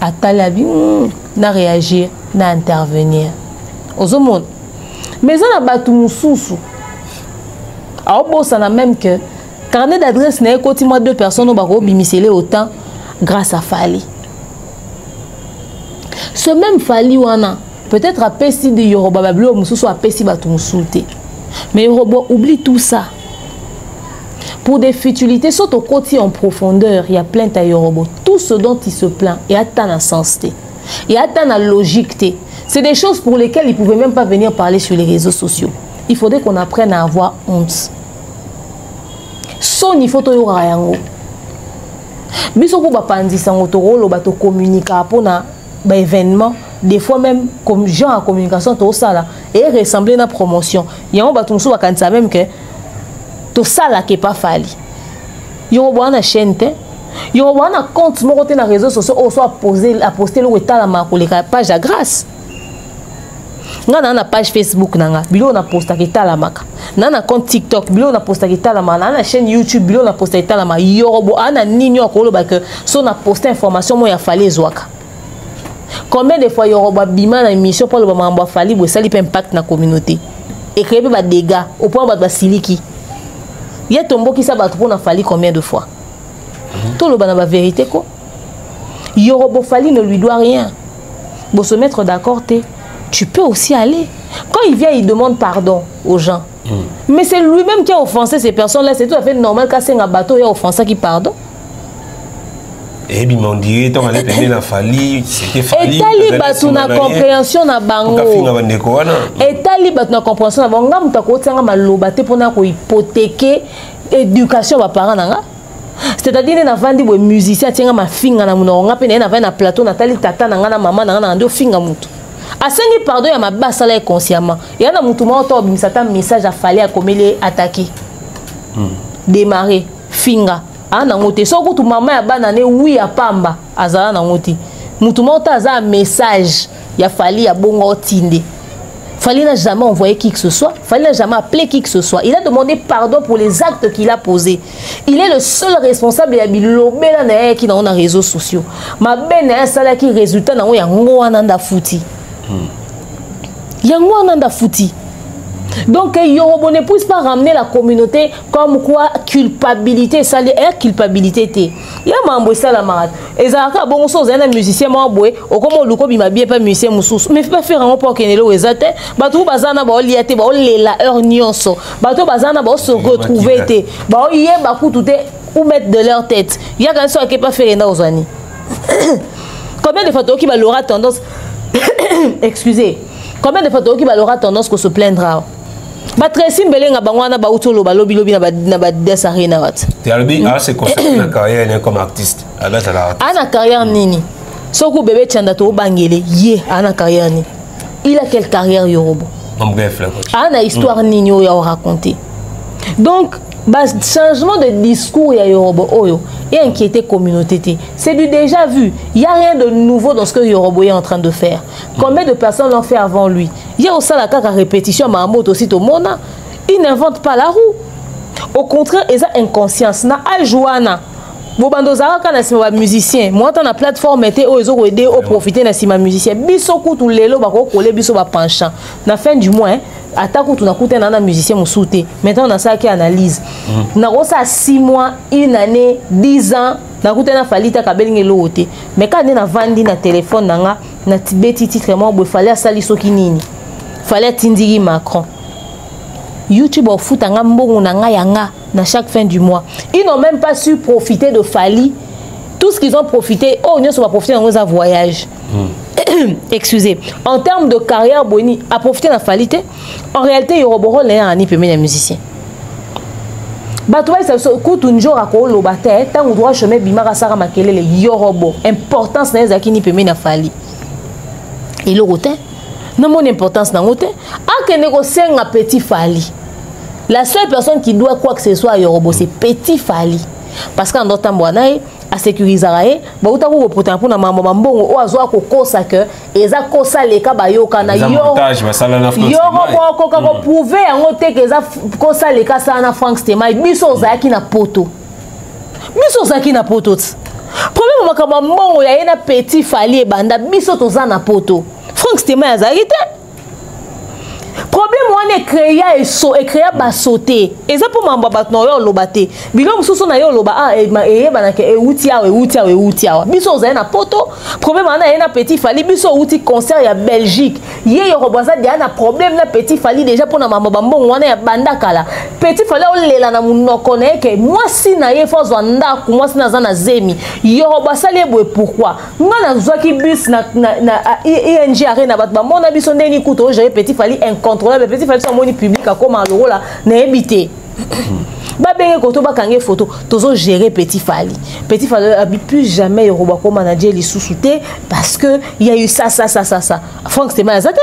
À talabi na réagir, na intervenir. Aux monde. Mais on a battu mususu. A ça n'a même que carnet d'adresse n'est qu'au moins 2 personnes au barreau bimicelé autant grâce à Fali. Ce même Fali wana peut-être à Pessi de Yoruba Bablo mususu a Pessi batu musulte. Mais Yoruba oublie tout ça. Pour des futilités, saute au côté en profondeur, il y a plein de Yoruba. Tout ce dont il se plaint, il y a tant de sens, il y a tant de logique. C'est des choses pour lesquelles il ne pouvait même pas venir parler sur les réseaux sociaux. Il faudrait qu'on apprenne à avoir honte. Son il faut que tu aies un communiquer pour un événement. Des fois même, comme genre en communication, tout ça là, et ressembler à la promotion. Il y a un bâton sous la même que tout ça là qui n'est pas fallu. Il y a une chaîne, il y a un compte sur les réseaux sociaux, ou soit poster le état pour les pages de grâce. Nous avons une page Facebook, nous avons posté un compte TikTok, nous avons posté une chaîne YouTube, nous avons posté il y a posté information, il fallait combien de fois il y a une émission pour le moment il fallait que ça ait un impact dans la communauté et créer des dégâts au point où siliki. Il y a tombeau qui s'est battu pour n'a fallu combien de fois. Tout le monde a la vérité quoi. Yoruba Fali ne lui doit rien. Pour se mettre d'accord, tu peux aussi aller. Quand il vient, il demande pardon aux gens. Mais c'est lui-même qui a offensé ces personnes-là. C'est tout à fait normal qu'à un bateau, il a offensé qui pardon. Et bien, on dirait que la Fali, c'était Fali. Et tali batu na compréhension na bango. Et tali batu na compréhension na bango. Nga mutako tianga malobate pona ko hypothéquer éducation ba parents nanga. C'est-à-dire na vandi bo musicien tianga ma finga na munonga pe na na plateau na tali tata nanga na maman nanga na ndo finga mutu. Asengi pardon ya mabasa la consciemment. Ya na mutu mo to bimisata message a Fali a komele attaquer. Démarrer finga. Na ngote so ko tu mama ya bana ne oui ya pamba azala na ngoti mutu mota aza message ya Fali ya bongo tinde. Fali n'a jamais envoyé qui que ce soit, Fali n'a jamais appelé qui que ce soit. Il a demandé pardon pour les actes qu'il a posés. Il est le seul responsable ya bilobela na qui dans les réseaux sociaux. Ma bena sala qui résultat na ya ngwana nda futi. Ya ngwana nda futi. Donc, Yoruba ne puisse pas ramener la communauté comme quoi culpabilité, ça est culpabilité. Il y a un ça la marade. Et ça a bon chose, un musicien m'a boué, au comme le cobi m'a bien pas musicien moussous. Mais pas faire un peu qu'il est là où ils étaient. Batou bazana ba liate ba la heure nyonso. Batou bazana ba se retrouver ba y a ba tout ou mettre de leur tête. Il y a quand ça qui pas faire dans aux années. Combien de photos qui va l'aura tendance excusez. Combien de photos qui va l'aura tendance qu'on se plaindra. Batresi mbelenga bangwana ba utolo ba lobi na ba desari na wat. Tialbi c'est consacré la carrière comme artiste. Ana carrière nini. Soko bébé tchanda to bangele ye ana carrière ni. Il a quelle carrière Yoruba? En bref là. Ana histoire nini o ya raconter. Donc changement de discours ya Yoruba oyo et inquiéter communauté. C'est du déjà vu. Il y a rien de nouveau dans ce que Yoruba est en train de faire. Combien de personnes l'ont fait avant lui? Il y a aussi la répétition Mahamoud aussi au monde. Il n'invente pas la roue. Au contraire, il y a inconscience. Na ajuana. Bobandozara kana sima musicien. Moi dans la plateforme était aux autres aider au profiter na sima musicien. Bisoku tout lelo ba ko coller biso ba penchant. Na fin du mois attaque tout na coûté na musicien musouté. Maintenant on a ça qui analyse. Na rosa 6 mois, 1 année, 10 ans. Na coûté na falita kabelinge loté. Mais quand na vandi na téléphone nanga na tibeti titrement bo fallait sali soki nini. Fallait tindiri Macron. YouTube au foot anga mbongo nanga yanga na chaque fin du mois. Ils n'ont même pas su profiter de Fali. Tout ce qu'ils ont profité, oh, ils n'ont pas profité dans un voyage. Excusez. En termes de carrière, Boni a profité de la Fali. En réalité, Yoruba n'est pas un musicien. Batouai, ça coûte un jour à quoi le bataille. Tant qu'on doit chemin bimara sara makele le Yoruba. Importance n'est pas qu'il n'y a pas Fali. Et le rotin. Non, mon importance dans l'autre. À que négocier un petit Fali. La seule personne qui doit quoi que ce soit à Yoruba, c'est petit Fali. Parce qu'en d'autres temps, a sécurisé ba uta ko potan pour na mambo mbongo o azo ko kosa que eza kosa leka ba yoka na yo ko prouver en ote que eza kosa leka sa na Frank Stemai biso zaki na poto problème makamba mbongo ya ena petit fali e banda biso toza na poto Frank Stemai azaki te problème wana créer ba sauter eza pour mamba bat no yo lobate bilo mususu na yo loba bana ke euti awa biso za na poto problème wana ena petit fali biso outi concert ya Belgique ye yo roboza dia na problème na petit fali déjà pour na mamba mbongo wana ya banda kala petit fali o lela na munoko na ke mwasi na ye fo zwanda ku mwasi na za na zemi yo roboza le boye pourquoi ngana zwaki bus na ING arena bat ba mona biso ndeni kuto gérer petit fali incontrôlable petit fali so moni public akoma loro la na ebité ba benge koto ba kange photo tozo gérer petit fali abi plus jamais yoruba ko manager li sous-souté parce que il y a eu ça Frank Stemai azate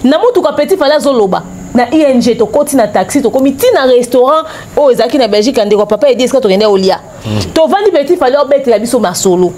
na mutu ka petit fali azoloba na ING to koti na taxi to komiti na restaurant o ezaki na Belgique ande ko papa edi eska to kende olia to vandi petit fali obete la biso masolo.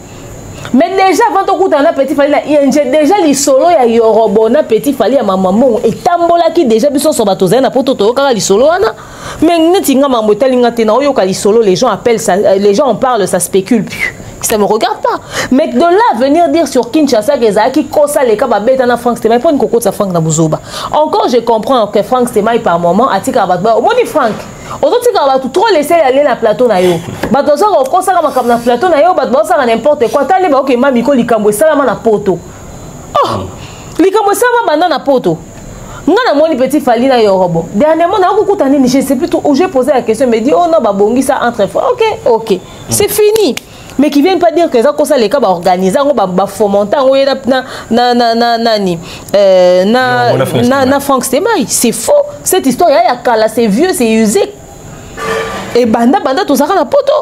Mais déjà avant de couper un petit fali la ING déjà les solos ya yorobo na petit fali ya maman et tambola qui déjà biso so batoza na poto to kala les solos ana mais netinga mamota linga tena oyo ka les solos les gens appellent ça les gens en parlent ça spécule plus ça me regarde pas mais de là venir dire sur Kinshasa que Zaki kosa les ka ba beta na Frank Stemai pour une cocotte sa Frank na buzoba encore je comprends que Frank Stemai par moment atika ba moni Frank aujourd'hui quand va trop laisser aller na plateau na yo bato ça ko kosa ka na plateau na yo bato ça n'importe quoi tali ba OK mami ko likambo salama na poto likambo salama banda na poto ngana moni petit fali na yorobo dernièrement na ko kutani ni je sais plus où j'ai posé la question me dit oh non ba bongi ça entre frères OK c'est fini mais qui viennent pas dire que ça kosa les cas ba organiser ba fomenter na Frank Stemai c'est faux cette histoire ya kala c'est vieux c'est usé et banda tout ça na poto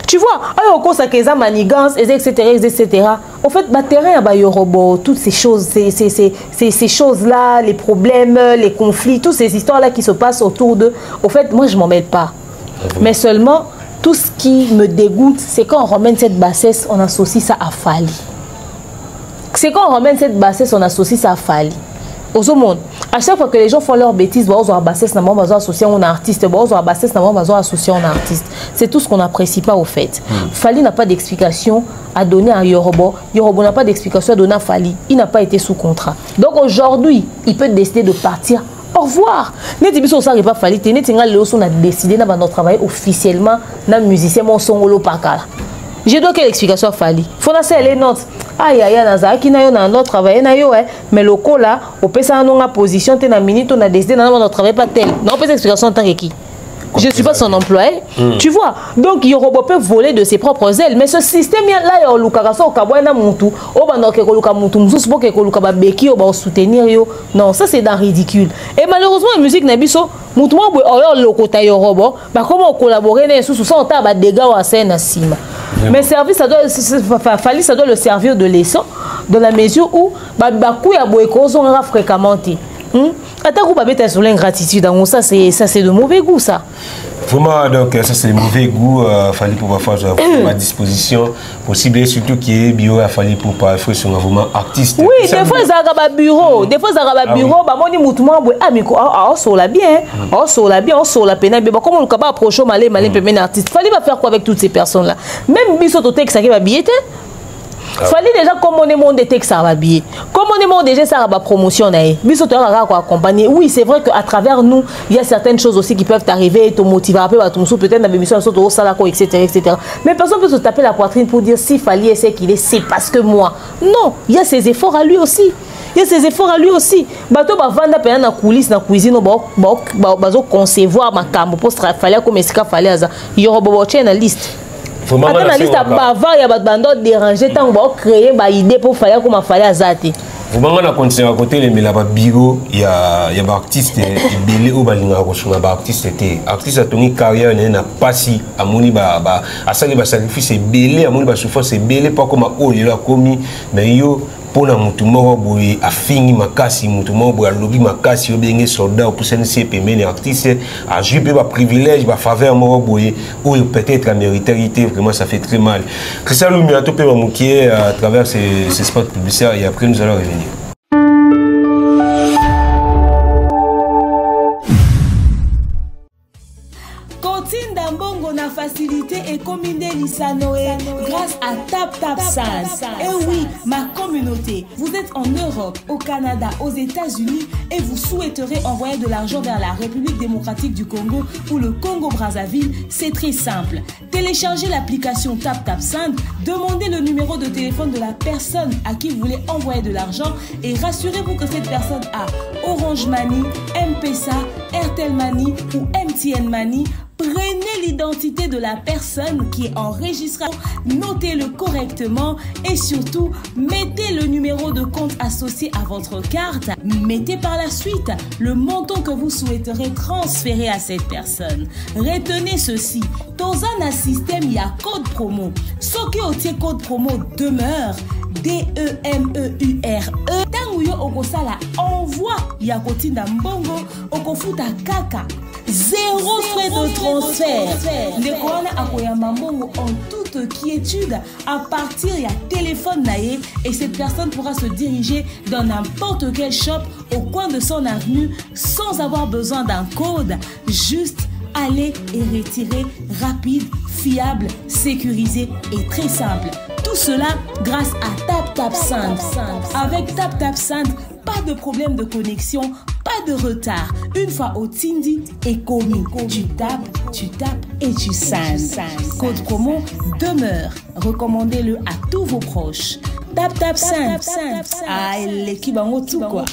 tu vois ayo kosa keza manigance etc. En fait ba terrain ba yorobo toutes ces choses ces choses là les problèmes les conflits toutes ces histoires là qui se passent autour de au fait moi je m'en mêle pas mais seulement tout ce qui me dégoûte, c'est quand on ramène cette bassesse, on associe ça à Fali. C'est quand on ramène cette bassesse, on associe ça à Fali. Aux monde, à chaque fois que les gens font leur bêtise, on va bassesse, on va associer un artiste, on va bassesse, on va associer un artiste. C'est tout ce qu'on n'apprécie pas au fait. Fali n'a pas d'explication à donner à Yorobo. Yorobo n'a pas d'explication à donner à Fali. Il n'a pas été sous contrat. Donc aujourd'hui, il peut décider de partir. Au revoir. Netibiso ça pas fallu. Netinga leoso on a décidé na notre travail officiellement na musicien mon son holo pakala. Je dois quelle explication à Fali. Faut na les notes. Aïe na zaki na yo na notre travail na yo mais le co là au pesa na position te na minute on a décidé na notre travail pas tel. Non pas explication en tant que qui. Je ne suis pas son employé, tu vois. Donc, Yorobo peut voler de ses propres ailes. Mais ce système-là, il y a un lukaso, kabwana mutu, au bando ke koluka mutu, moussou ke koluka beki, au ba soutenir yo. Non, ça c'est dans ridicule. Et malheureusement, la musique nabiso, mutu mo bo oyo lokota Yorobo, ba comment collaborer na sous ça on ta ba dégâts wa scène asima. Mais service ça doit Fali ça doit le servir de leçon dans la mesure où ba ku ya boeko on ra fréquemment. Attends, vous avez sur l'ingratitude, ça c'est de mauvais goût ça. Vraiment, donc ça c'est de mauvais goût, Fali pour faire à disposition possible, surtout qui est bio, Fali pour pas faire sur un mouvement artiste. Oui, des fois ils ont bureau, des fois ils ont bureau, bah moi ni moutement, ah mais on sort la bien, on sort la peine, mais comment on peut approcher malé peut artiste. Fali va faire quoi avec toutes ces personnes là? Même biso to texte qui va billet. Fallait déjà comme on est monde de texte ça va bien. Comme on est monde déjà ça va promotion biso to quoi accompagner. Oui, c'est vrai que à travers nous, il y a certaines choses aussi qui peuvent t'arriver et te motiver un peu à ton peut-être dans l'émission au salako etc. Mais personne peut se taper la poitrine pour dire si Fali c'est qu'il est c'est parce que moi. Non, il y a ses efforts à lui aussi. Bato ba vanda pe na coulisses na cuisine ba concevoir ma cambo pour Fali comme esika Fali aza. Yorobo na liste. Attends, la liste à bavard, il y a des bandes dérangées tant qu'on va créer une idée pour faire comme il fallait à Zati. Vous m'avez continué à côté, mais là-bas, bureau, il y a des artistes, belé ou balinga rochona, des artistes étaient. Artistes à ton carrière, n'a pas si à moni à ça les sacrifices, c'est belé, à moni souffrance, c'est belé, pas comme à oh, il a commis, mais yo. pona mutu moko boye afingi makasi mutu moko boye alobi makasi obenge soldat opusani se pembeni artiste a joué pe ba privilège ba faveur moko boye ou peut-être la méritarité vraiment ça fait très mal. C'est ça le miato pe ba mukie à travers ces spots publicitaires et après nous allons revenir. Facilité et combiné l'Isanoé grâce à TapTapSend. Et oui, ma communauté, vous êtes en Europe, au Canada, aux États-Unis et vous souhaiterez envoyer de l'argent vers la République démocratique du Congo ou le Congo-Brazzaville, c'est très simple. Téléchargez l'application TapTapSend, demandez le numéro de téléphone de la personne à qui vous voulez envoyer de l'argent et rassurez-vous que cette personne a Orange Money, M-Pesa, Airtel Money ou MTN Money. Prenez l'identité de la personne qui est enregistrée, notez-le correctement et surtout, mettez le numéro de compte associé à votre carte. Mettez par la suite le montant que vous souhaiterez transférer à cette personne. Retenez ceci, dans un système, il y a code promo. Ce qui est code promo demeure. DEMEURE. Tanguyo okosala envoi ya kotinda mbongo okofuta kaka. 0 frais de transfert. Ndekona akoyamba mbongo en toute quiétude à partir ya téléphone naé et cette personne pourra se diriger dans n'importe quel shop au coin de son avenue sans avoir besoin d'un code. Juste aller et retirer rapide, fiable, sécurisé et très simple. Tout cela grâce à TapTapSend. Avec TapTapSend, pas de problème de connexion, pas de retard. Une fois au Tindi et commis, tu tapes et tu sends. Code promo demeure. Recommandez-le à tous vos proches. TapTapSend. Ah, l'équipe en haut tout quoi.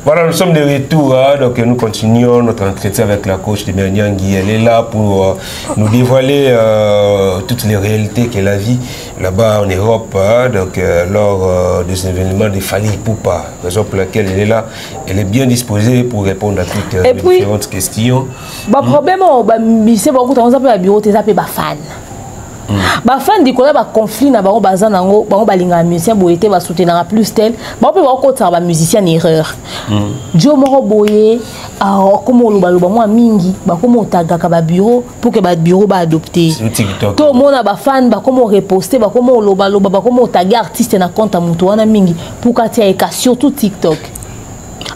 Voilà, nous sommes de retour, hein, donc nous continuons notre entretien avec la coach de Nyangui. Elle est là pour nous dévoiler toutes les réalités qu'elle a vues là-bas en Europe, hein, donc lors des événements de Fally Ipupa, raison pour laquelle elle est là. Elle est bien disposée pour répondre à toutes les différentes questions. Le problème, c'est que bureau, tu es fan. Ba fan di kola ba conflit na bango bazan nango bango balinga musicien boyete ba soutenir plus tel ba pe ba ko tsara ba musicien erreur jo moko boye comme oloba loba moi mingi ba komo tagaka ba bureau pour que ba bureau ba adopter to mona ba fan ba komo reposter ba komo oloba loba ba komo taguer artiste na compte mutu wana mingi pour katia eka surtout TikTok.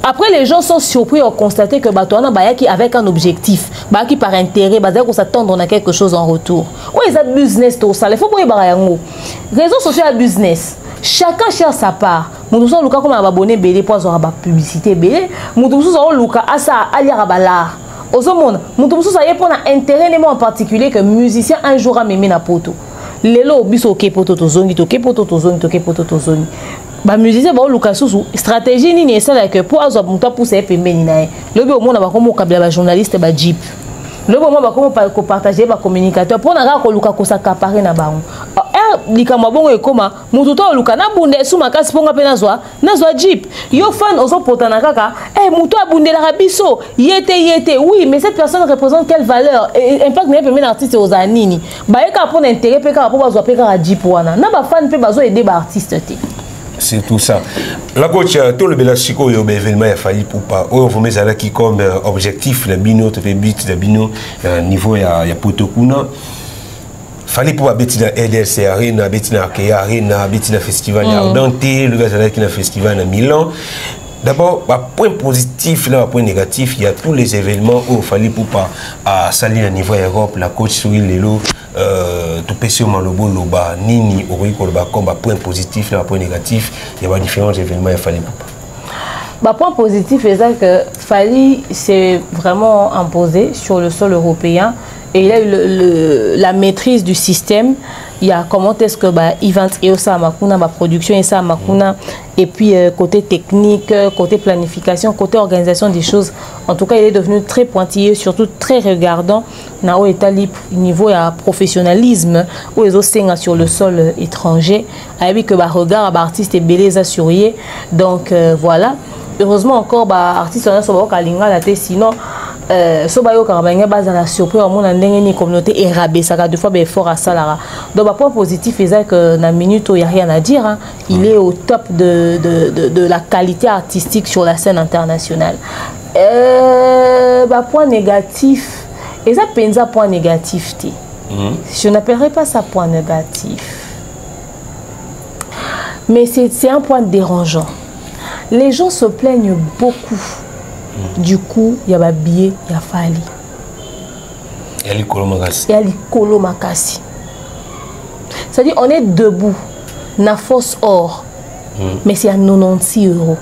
Après, les gens sont surpris à constater que Batouana Bayaki avec un objectif, Bayaki par intérêt, Bayaki s'attendre à quelque chose en retour. Oui, c'est un business tout ça. Il faut pas y avoir réseaux sociaux à business. Chacun cherche sa part. Nous sommes comme un abonné belé pour avoir la publicité belé. Nous sommes Luka à ça à lire à balar. Aux hommes, nous sommes à y pour un intérêt en particulier que musicien un jour a mémé na poto. Lelo biso ok poto to zongi to ke poto to zongi to ke poto to zongi. Ba musicien ba luka susu stratégie nini esala que pour azo muta pousser pembeni na ye lobi au monde ba komo kabila ba journaliste ba jeep lobi au monde ba komo ko partager ba communicateur pour na ko luka ko s'accaparer na bango likama bongo ekoma mutu to luka na bunde su makasi ponga pe na zwa jeep yo fan ozo potana kaka mutu abundela rabiso yete oui mais cette personne représente quelle valeur impact ne permet l'artiste aux anini ba eka pour intérêt pe ka pour bazwa pe ka jeep wana na ba fan pe bazo aider ba artiste te. C'est tout ça. La coach, tout le belachiko et l'événement a fallu pour pas. On vous met ça qui comme objectif le bino, tout le but de bino niveau ya Potokuna. Fallait pour abeti na LDC Arena, abeti na Arkea Arena, abeti na festival Ardente, le gars qui na festival à Milan. D'abord, point positif, là, point négatif, il y a tous les événements où il fallait pour pas salir à niveau Europe, la coach sur Lelo, tout péché au Malobo, Loba, Nini, Oriko, Loba, comme point positif, là, point négatif, il y a différents événements, il fallait pour pas. Point positif, c'est que Fally s'est vraiment imposé sur le sol européen et il a eu la maîtrise du système. Il y a comment est-ce que event et ça makuna production et ça makuna et puis côté technique, côté planification, côté organisation des choses. En tout cas, il est devenu très pointilleux, surtout très regardant. Na au état libre niveau à professionnalisme où les autres sur le sol étranger. Avec que regard artiste et beleza assuré. Donc voilà. Heureusement encore artiste on a sur kalinga la tête sinon Sobayo Karabanga base la surprise au monde en communauté et rabais ça deux fois fort à Salara. Donc point positif c'est que dans minute où il y a rien à dire hein, il est au top de la qualité artistique sur la scène internationale. Point négatif et ça pensa point négatif je n'appellerais pas ça point négatif mais c'est un point dérangeant. Les gens se plaignent beaucoup. Du coup, il y a des billets, il y a Fali. Il y a l'Ikolo-Makasi. Il y a l'Ikolo-Makasi. C'est-à-dire, on est debout, na force or, mais c'est à 96 €.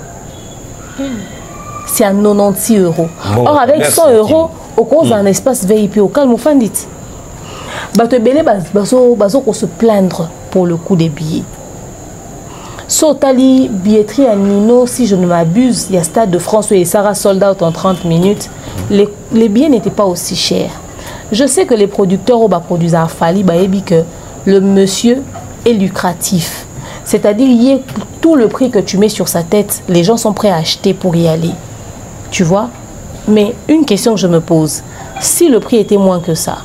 C'est à 96 €. Bon, or, avec 100 €, au cause d'un espace VIP, au calme, on dit. Bato belé, baso se plaindre pour le coût des billets. Sotali, billetterie à Nino, si je ne m'abuse, il y a Stade de France et Sarah sold out en 30 minutes. Les billets n'étaient pas aussi chers. Je sais que les producteurs au produisent à Fali, que le monsieur est lucratif. C'est-à-dire, tout le prix que tu mets sur sa tête, les gens sont prêts à acheter pour y aller. Tu vois? Mais une question que je me pose, si le prix était moins que ça,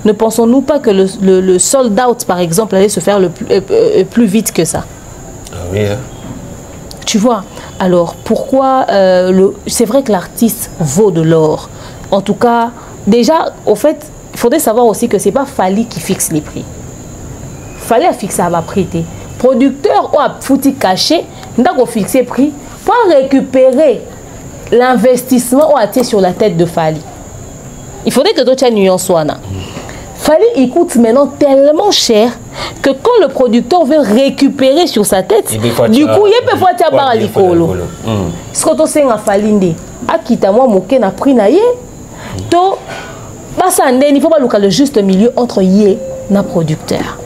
ne pensons-nous pas que le sold out, par exemple, allait se faire plus vite que ça? Oui, hein. Tu vois, alors pourquoi c'est vrai que l'artiste vaut de l'or. En tout cas, déjà, au fait, il faudrait savoir aussi que c'est pas Fali qui fixe les prix. Fali a fixé à ma prix. Producteur ou a foutu caché, n'a pas fixé prix pour récupérer l'investissement ou a été sur la tête de Fali. Il faudrait que d'autres nuances soient là. Fali, il coûte maintenant tellement cher que quand le producteur veut récupérer sur sa tête, du coup, il peut faire tirer à l'icolo. Ce que tu sais, Fali, akita moi moké na prix na yé, to il faut pas le juste milieu entre yé na producteur.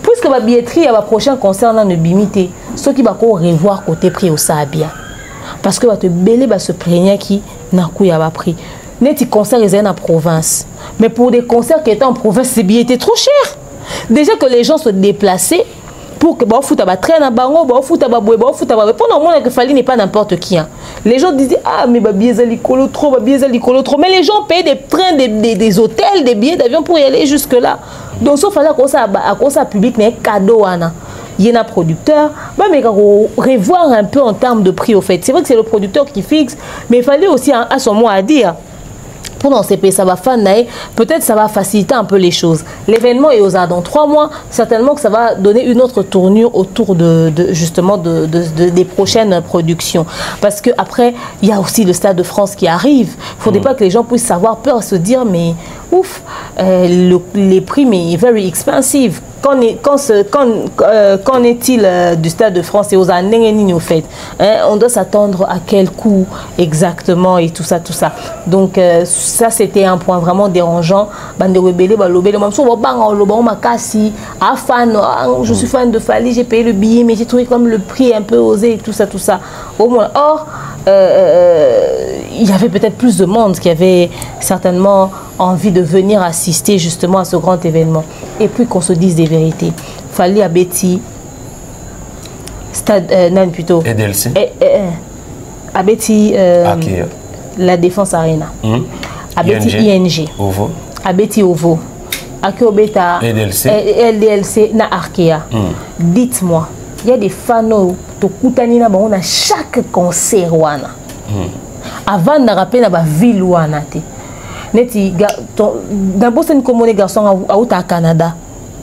Puisque la billetterie à la prochaine concert ne bimité, ceux qui va revoir côté prix au ça bien, parce que va te belé va se plaigner qui n'a couille à prix. Net concert est en province. Mais pour des concerts qui étaient en province, ces billets étaient trop chers. Déjà que les gens se déplaçaient pour que pendant le monde que Fali n'est pas n'importe qui. Hein. Les gens disaient ah mais billets alicolo trop, mais les gens payaient des trains, des hôtels, des billets d'avion pour y aller jusque là. Donc sauf à cause public n'est cadeau il y a un producteur, mais revoir un peu en termes de prix au fait. C'est vrai que c'est le producteur qui fixe, mais il fallait aussi à son mot à dire. Pendant ces pays, ça va peut-être ça va faciliter un peu les choses. L'événement est aux dans 3 mois, certainement que ça va donner une autre tournure autour justement des prochaines productions. Parce que après, il y a aussi le Stade de France qui arrive. Il ne faudrait pas que les gens puissent avoir peur, se dire mais ouf, les prix mais very expensive. Qu'en est-il du Stade de France et aux années au fait on doit s'attendre à quel coût exactement et tout ça. Donc ça c'était un point vraiment dérangeant. Je suis fan de Fali, j'ai payé le billet mais j'ai trouvé comme le prix un peu osé et tout ça. Au moins, or il y avait peut-être plus de monde qui avait certainement envie de venir assister justement à ce grand événement. Et puis qu'on se dise des vérités. Fali à Betty, Stade, non plutôt. EDLC. À Betty, la Défense Arena. À Betty ING. Ovo. À Betty Ovo. À Kyobeta. LDLC na Arkea. Dites-moi, il y a des fans to Koutanina on a chaque concert wana. Avant de rappeler na ba ville wana te. Neti d'abord c'est une commune garçon à Outa Canada.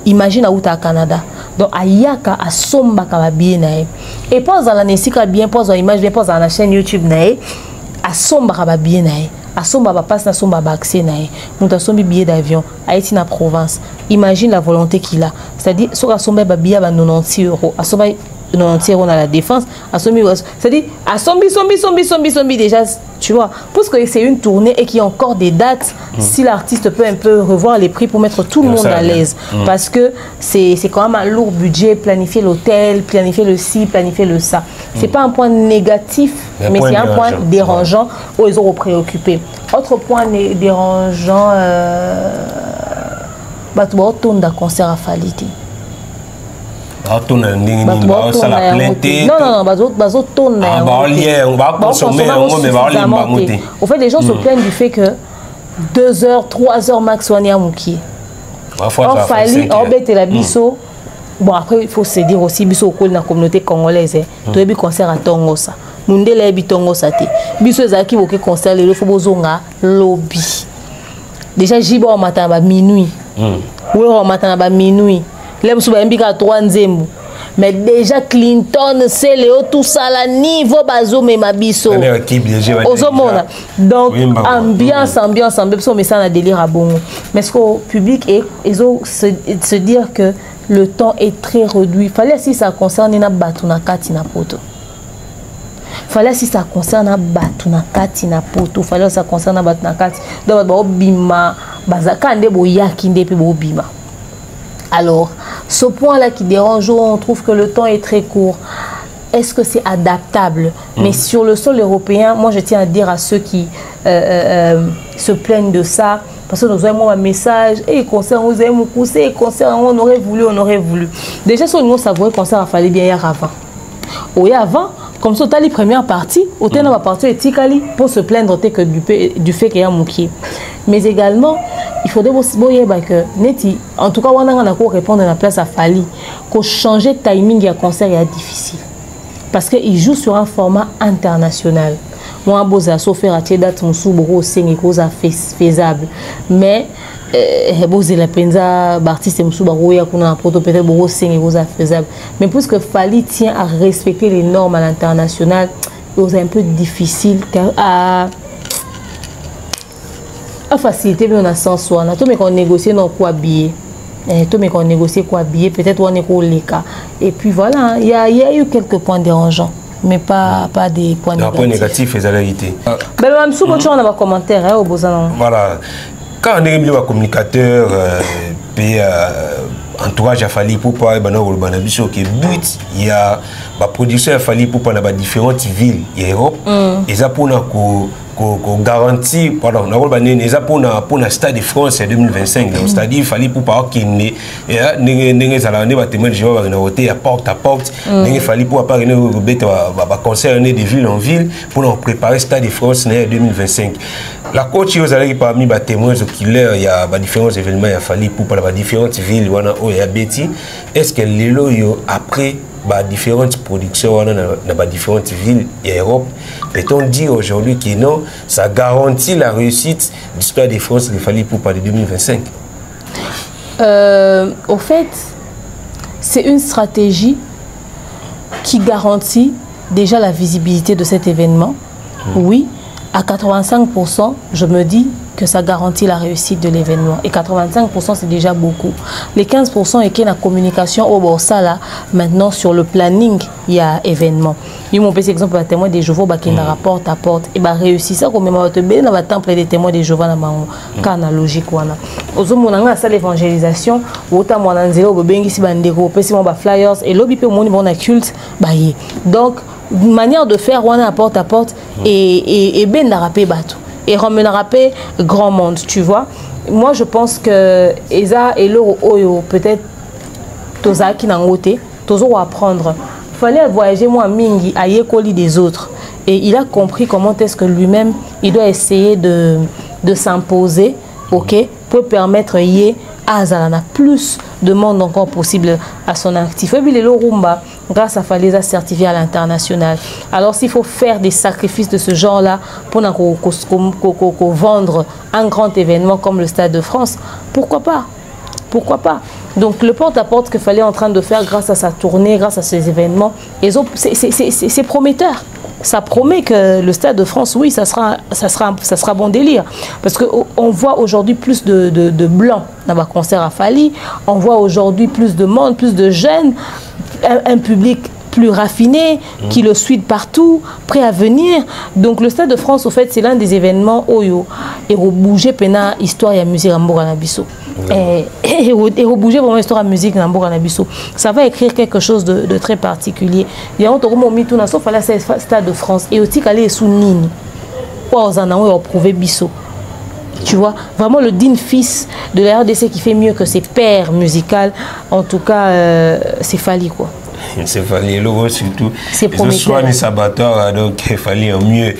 Imagine à Outa Canada. Donc ayaka a somba ka bien nae. Et pas dans la nesika bien pas dans image bien pas dans la chaîne YouTube nae. A somba ka bien nae. A somba ba passe na somba ba accès nae. Nous a sombi billet d'avion à été na province. Imagine la volonté qu'il a. C'est-à-dire so a somba ba billet ba 96 €. A somba 96 € dans la défense. C'est-à-dire à sombi déjà. Tu vois, parce que c'est une tournée et qu'il y a encore des dates, si l'artiste peut un peu revoir les prix pour mettre tout le monde à l'aise. Parce que c'est quand même un lourd budget, planifier l'hôtel, planifier le ci, planifier le ça. C'est pas un point négatif, mais c'est un point dérangeant où ils ont préoccupé. Autre point dérangeant, bah tu vas tourner d'un concert à Fali. carton en ligne ça la plainte non bazo tourner on va consommer mais va aller au fait les gens se plaignent du fait que 2 heures 3 heures max soigner muki on fallait embêter la biso bon après il faut se dire aussi biso au col na communauté congolaise to yebi concert à Tongo ça mundele yebi Tongo ça te biso ezaki boke concert le faut bozonga lobby déjà jibo matin ba minuit oui on matin ba minuit l'aime sous mbika à 3 nzembo mais déjà Clinton c'est le tout ça la niveau bazo mais mabiso ozomona donc ambiance mais ça na délire à bon mais ce que public et ils ont se dire que le temps est très réduit. Fallait si ça concerne na batuna katina poto. Fallait si ça concerne batuna katina poto. Fallait ça concerne batuna kati. Donc ba bima bazaka nde boyaki nde pe bo bima. Alors, ce point-là qui dérange, on trouve que le temps est très court. Est-ce que c'est adaptable? Mais sur le sol européen, moi je tiens à dire à ceux qui se plaignent de ça, parce que nous avons un message, et concert, nous avons poussé, concert, on aurait voulu. Déjà, si nous savons que concert a fallu bien hier avant. Oui, avant, comme ça, tu les premières parties, autant dans la partie éthique pour se plaindre que du fait qu'il y a un moukier. Mais également, il faudrait aussi que, en tout cas, on a répondre à la place à Fali, que changer de timing à concert est difficile. Parce qu'il joue sur un format international. Moi, je suis fait date faisable. Mais, la penza artiste faisable. Mais puisque Fali tient à respecter les normes à l'international, c'est un peu difficile à faciliter le sens. On a tout mais qu'on négocie nos quoi billet. Tout mais qu'on négocie quoi billet. Peut-être on est pour les cas. Et puis voilà, il y a eu quelques points dérangeants. Mais pas des points négatifs. Points négatifs et réalité. Ben même sous votre on a un commentaire au besoin. Voilà. Quand on est un communicateur, entourage à Fali Poupa et Banao Banabiso qui but, il y a la production à Fali Poupa dans différentes villes et Europe. Et ça pour garantie, pardon, pour la Stade de France en 2025. Donc, c'est-à-dire qu'il fallait pour pas qu'il n'y ait pas porte à porte. Il fallait pour pas concerner de ville en ville pour nous préparer le Stade de France en 2025. La coach, vous allez parmi les témoins il y a différents événements, il fallait pour pas différentes villes, il y a Betty. Est-ce que les lois après différentes productions dans différentes villes et Europe, peut-on dire aujourd'hui que non, ça garantit la réussite du Stade de France qu'il fallait pour parler de 2025? Au fait, c'est une stratégie qui garantit déjà la visibilité de cet événement. Oui, à 85%, je me dis que ça garantit la réussite de l'événement. Et 85%, c'est déjà beaucoup. Les 15% est qu'il y a la communication au Borsa, là, maintenant, sur le planning, il y a événement. Il m'a fait exemple, le témoin des Jéhovah, qui est porte à porte, et bah réussit ça, comme on te met dans le temple des témoins des Jéhovah, dans la logique. Aux hommes, on a ça l'évangélisation, autant on a un zéro, si on a flyers, et l'objet, on a culte, donc, une manière de faire, on a à porte, et ben d'arraper bateau. Et ramener grand monde, tu vois. Moi, je pense que Eza et l'euro peut-être Toza qui n'a pas toujours apprendre. Il fallait voyager moins mingi à Yekoli des autres. Et il a compris comment est-ce que lui-même il doit essayer de s'imposer, ok, pour permettre à Azalana plus de monde encore possible à son actif. Et puis les Rumba, grâce à Faleza certifié à l'international. Alors s'il faut faire des sacrifices de ce genre-là pour vendre un grand événement comme le Stade de France, pourquoi pas? Pourquoi pas? Donc le porte-à-porte qu'il fallait en train de faire grâce à sa tournée, grâce à ces événements, c'est prometteur. Ça promet que le Stade de France, oui, ça sera bon délire. Parce qu'on voit aujourd'hui plus de blancs dans le concert à Fali. On voit aujourd'hui plus de monde, plus de jeunes, un public plus raffiné, qui le suit partout, prêt à venir. Donc le Stade de France, au fait, c'est l'un des événements où il faut bouger pena histoire et musique en Bourg-en-Abisso. Et rebouger vraiment l'histoire de musique dans Bourg-en-Abisso. Ça va écrire quelque chose de très particulier. Il y a un tout sauf à la Stade de France et aussi qu'aller sous Nini. Quoi aux en ont prouvé Bisso. Tu vois, vraiment le digne fils de la RDC qui fait mieux que ses pères musicaux. En tout cas, c'est Fally, quoi. C'est Fally, surtout. C'est prometteur. Soit les sabateurs, donc il fallait mieux.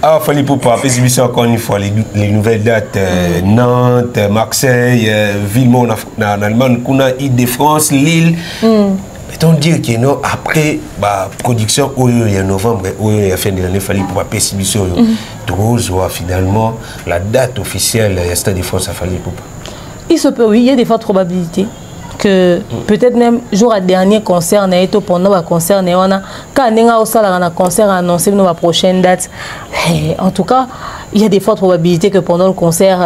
Alors, Fally pour participer encore une fois les nouvelles dates. Nantes, Marseille, Villemont en Allemagne, Île-de-France, Lille. Mettons dire que non, après la production, il y a novembre, il y a fin de l'année, Fally pour participer. Donc, finalement, la date officielle, il y a Stade de France à Fally pour. Il se peut, oui, il y a des fortes probabilités que peut-être même jour à dernier concert, on a été pendant le concert, quand on a un concert annoncé la prochaine date. En tout cas, il y a des fortes probabilités que pendant le concert,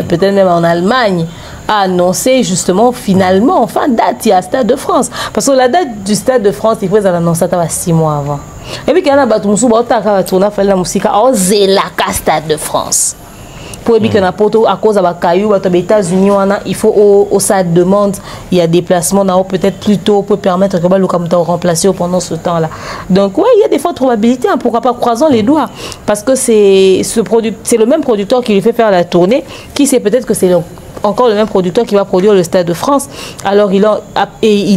peut-être même en Allemagne, a annoncé justement finalement en fin de date, il y a Stade de France. Parce que la date du Stade de France, il faut l'annoncer 6 mois avant. Et puis, il y a un Stade de France. Pour à cause de la caillou, aux États-Unis, il faut ça demande, il y a des placements peut-être plus tôt pour permettre que le remplacer pendant ce temps-là. Donc, oui, il y a des fortes probabilités, pourquoi pas, croisons les doigts. Parce que c'est le même producteur qui lui fait faire la tournée, qui sait peut-être que c'est encore le même producteur qui va produire le Stade de France. Alors, il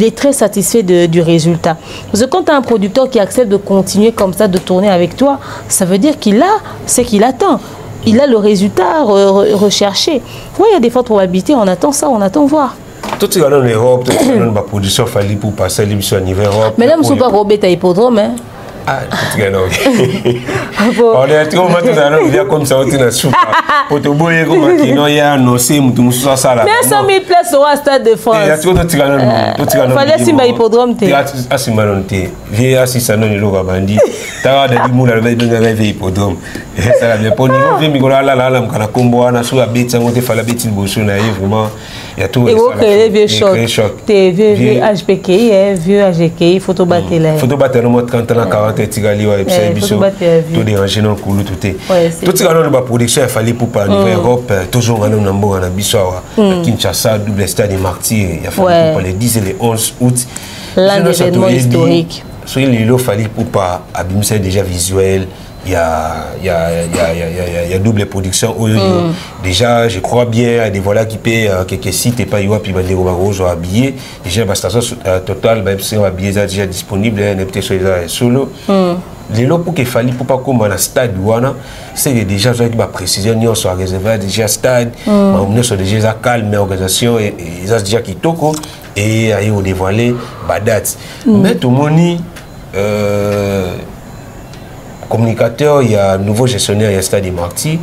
est très satisfait du résultat. Parce que quand tu as un producteur qui accepte de continuer comme ça, de tourner avec toi, ça veut dire qu'il a ce qu'il attend. Il a le résultat recherché. Oui, il y a des fortes probabilités. On attend ça, on attend voir. Tout ce qui est en Europe, tout ce qui est en production, Fally pour passer l'émission à niveau Europe. Mais là, je ne suis pas Robert à hippodrome. Hein. Ah, tout ce qui est en Europe. On est tout le monde comme ça, on est dans le soupe. Pour te bouiller comme ça, il y a annoncé, tout ça là. Mais 100 000 places au Stade de France. Il y a tout ce qui est en Europe. Fallait si ma hippodrome. Il y a si ma hippodrome. Viens assis ça dans le logo bandit. Tu as des mots là, il y a des hippodromes. Ça la bien pour nous. Viens Mikola là là, on a combo, on a sur la bête, on a fait la bête de Bosso, vraiment. Il y a tout. Et vous créez vieux choc. Vieux HPKI, vieux HGKI, photo battre là. Photo battre nous 30 ans 40 tigali ouais biso tout déranger non coulou tout est tout ce qu'on a production il fallait pour pas en Europe toujours on a mbo na biso à Kinshasa double stade martyr il a fallu pour les 10 et les 11 août l'un des événements historiques sur les lots fallait pour pas abîmer déjà visuel. Il y a double production. Déjà, je crois bien, des voilà qui paient quelques sites et pas y puis des roses habillés. Déjà, la station totale, même si on habillé déjà disponible, peut-être sur les solo. Les lots pour qu'il fallait pour pas comme un stade c'est déjà ça qui va préciser nous soit réservé déjà stade, on sont déjà calme mais organisation et ça déjà qui toko et aille au dévoiler date. Mais tout le monde communicateur, il y a un nouveau gestionnaire, il y a Stade des Martyrs,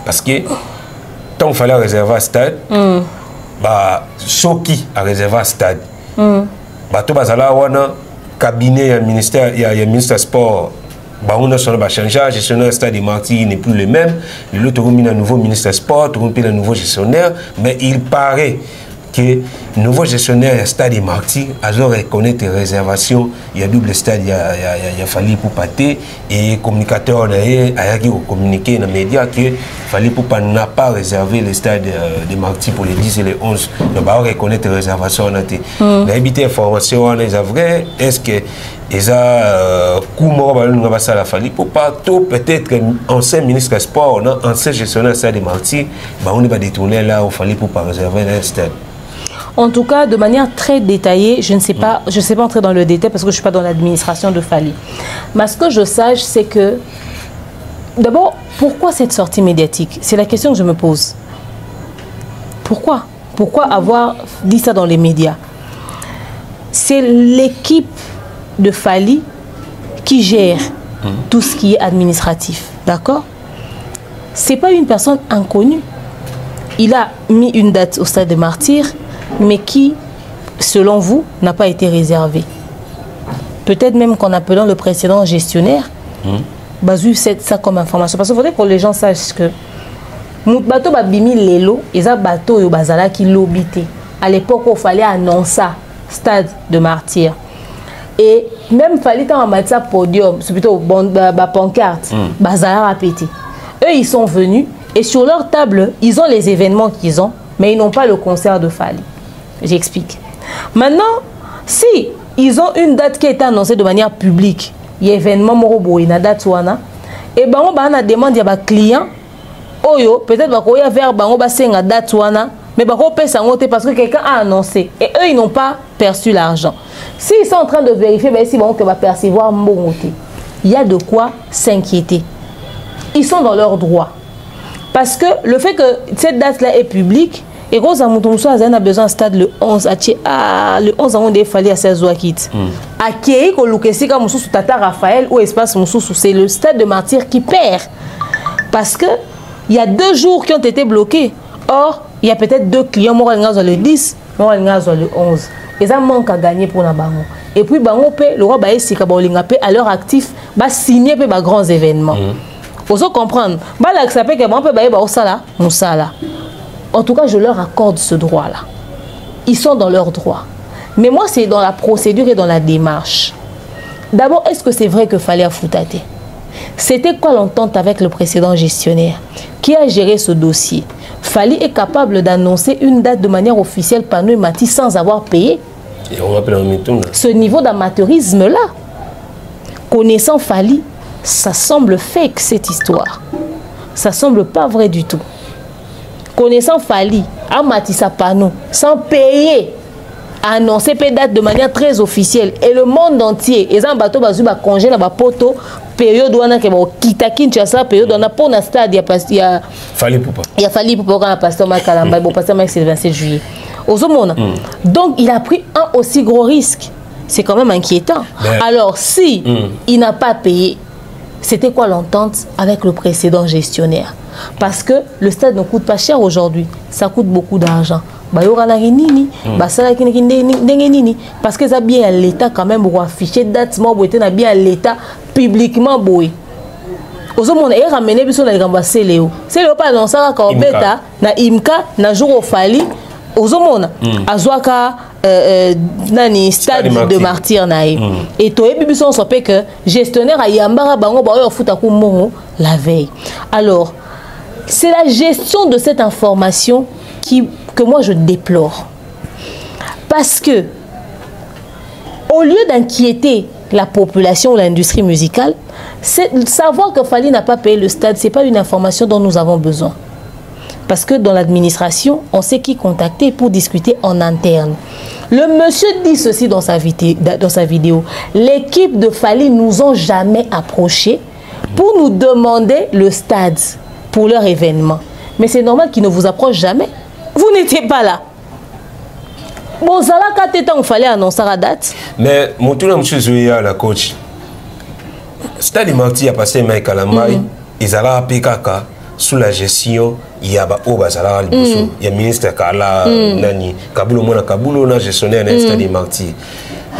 parce que tant qu'il fallait réserver un stade, ceux qui a réservé un stade, tout le cabinet, il y a le ministère sport, on a changé, le gestionnaire Stade des Martyrs n'est plus le même, l'autre a mis un nouveau ministère sport, il a un nouveau gestionnaire, mais il paraît que le nouveau gestionnaire Stade des Martyrs a reconnaître les réservations, il y a double stade, il y a fallu pour pâter et communicateur a communiqué dans les médias que fallait pour pas n'a pas réservé le stade des Martyrs pour les 10 et les 11. Donc il va reconnaître les réservations. Mais habiter information est vrai, est-ce que ils ont comment ça fallu pour pas tout peut-être ancien ministre des Sports, ancien gestionnaire Stade des Martyrs, on va détourner là où fallait pour pas réserver le stade. En tout cas, de manière très détaillée, je ne sais pas entrer dans le détail parce que je ne suis pas dans l'administration de Fally. Mais ce que je sache, c'est que, d'abord, pourquoi cette sortie médiatique? C'est la question que je me pose. Pourquoi? Pourquoi avoir dit ça dans les médias? C'est l'équipe de Fally qui gère tout ce qui est administratif. D'accord? Ce n'est pas une personne inconnue. Il a mis une date au Stade des Martyrs, mais qui, selon vous, n'a pas été réservé. Peut-être même qu'en appelant le précédent gestionnaire, basu ça comme information. Parce qu'il faudrait que les gens sachent que mon bateau babimi lelo, et un bateau yo bazala qui l'obité. À l'époque, il fallait annoncer Stade de Martyrs. Et même fallait en mettre ça podium, c'est plutôt pancarte, bazala répété. Eux, ils sont venus et sur leur table, ils ont les événements qu'ils ont, mais ils n'ont pas le concert de Fally. J'explique. Maintenant, si ils ont une date qui a été annoncée de manière publique, il y a événement morobo, il y a date wana, et ben on a demandé à un client, Oyo, peut-être qu'il y a vers bango basenga date wana, mais bako pesa ngote parce que quelqu'un a annoncé et eux ils n'ont pas perçu l'argent. S'ils sont en train de vérifier, ben si bon que va percevoir mbongote. Il y a de quoi s'inquiéter. Ils sont dans leurs droits. Parce que le fait que cette date-là est publique, et quand on a besoin de stade le 11, le 11 on a fallu à 16 jours quitte. À Kéi, sous Tata Raphaël ou espace Moussou, c'est le stade de Martyr qui perd. Parce que il y a 2 jours qui ont été bloqués. Or, il y a peut-être 2 clients, moi le 10, moi le 11. Et ça manque à gagner pour la banque. Et puis, le roi à leur actif, va signer pour les grands événements. Il faut comprendre. En tout cas, je leur accorde ce droit-là. Ils sont dans leurs droits. Mais moi, c'est dans la procédure et dans la démarche. D'abord, est-ce que c'est vrai que fallait affouter? C'était quoi l'entente avec le précédent gestionnaire qui a géré ce dossier? Fali est capable d'annoncer une date de manière officielle par nous et Mati sans avoir payé. Et on appelle ce niveau d'amateurisme-là, connaissant Fali, ça semble fake cette histoire. Ça semble pas vrai du tout. Connaissant Fali, à Matissa Pano, sans payer, annoncer une date de manière très officielle. Et le monde entier, ils ont bateau bazu ba congé na ba poto période où on a que ba kita Kinshasa période on a pour un stade il y a Fali Poupa. Il y a Fali Poupa quand pasteur Makalamba, bon pasteur Mike c'est le 27 juillet. Donc il a pris un aussi gros risque. C'est quand même inquiétant. Mais... Alors si il n'a pas payé, c'était quoi l'entente avec le précédent gestionnaire? Parce que le stade ne coûte pas cher aujourd'hui, ça coûte beaucoup d'argent. Parce que ça bien l'État quand même pour afficher date bien l'État publiquement boy. Aux hommes on est ramené biso na gamba Léo. C'est le pas dans ça quand beta na imka na jour au fali aux hommes azwaka nani stade de martyr naï. Et toi biso on s'appelle que gestionnaire a yambara bango ba yo futa ku mongo la veille. Alors c'est la gestion de cette information que moi je déplore. Parce que, au lieu d'inquiéter la population ou l'industrie musicale, savoir que Fali n'a pas payé le stade, ce n'est pas une information dont nous avons besoin. Parce que dans l'administration, on sait qui contacter pour discuter en interne. Le monsieur dit ceci dans sa vidéo. L'équipe de Fali ne nous ont jamais approchés pour nous demander le stade pour leur événement. Mais c'est normal qu'ils ne vous approchent jamais. Vous n'étiez pas là. Bon, ça là, quand il fallait annoncer la date. Mais mon tour, M. Zoya, la coach, Stade Marty a passé Mike Alamay, ils allaient à PKK, sous la gestion, il y a il y a ministre Kala, Nani, Kabulo, Mona Kabulo, na gestionnaire de Stade Marty.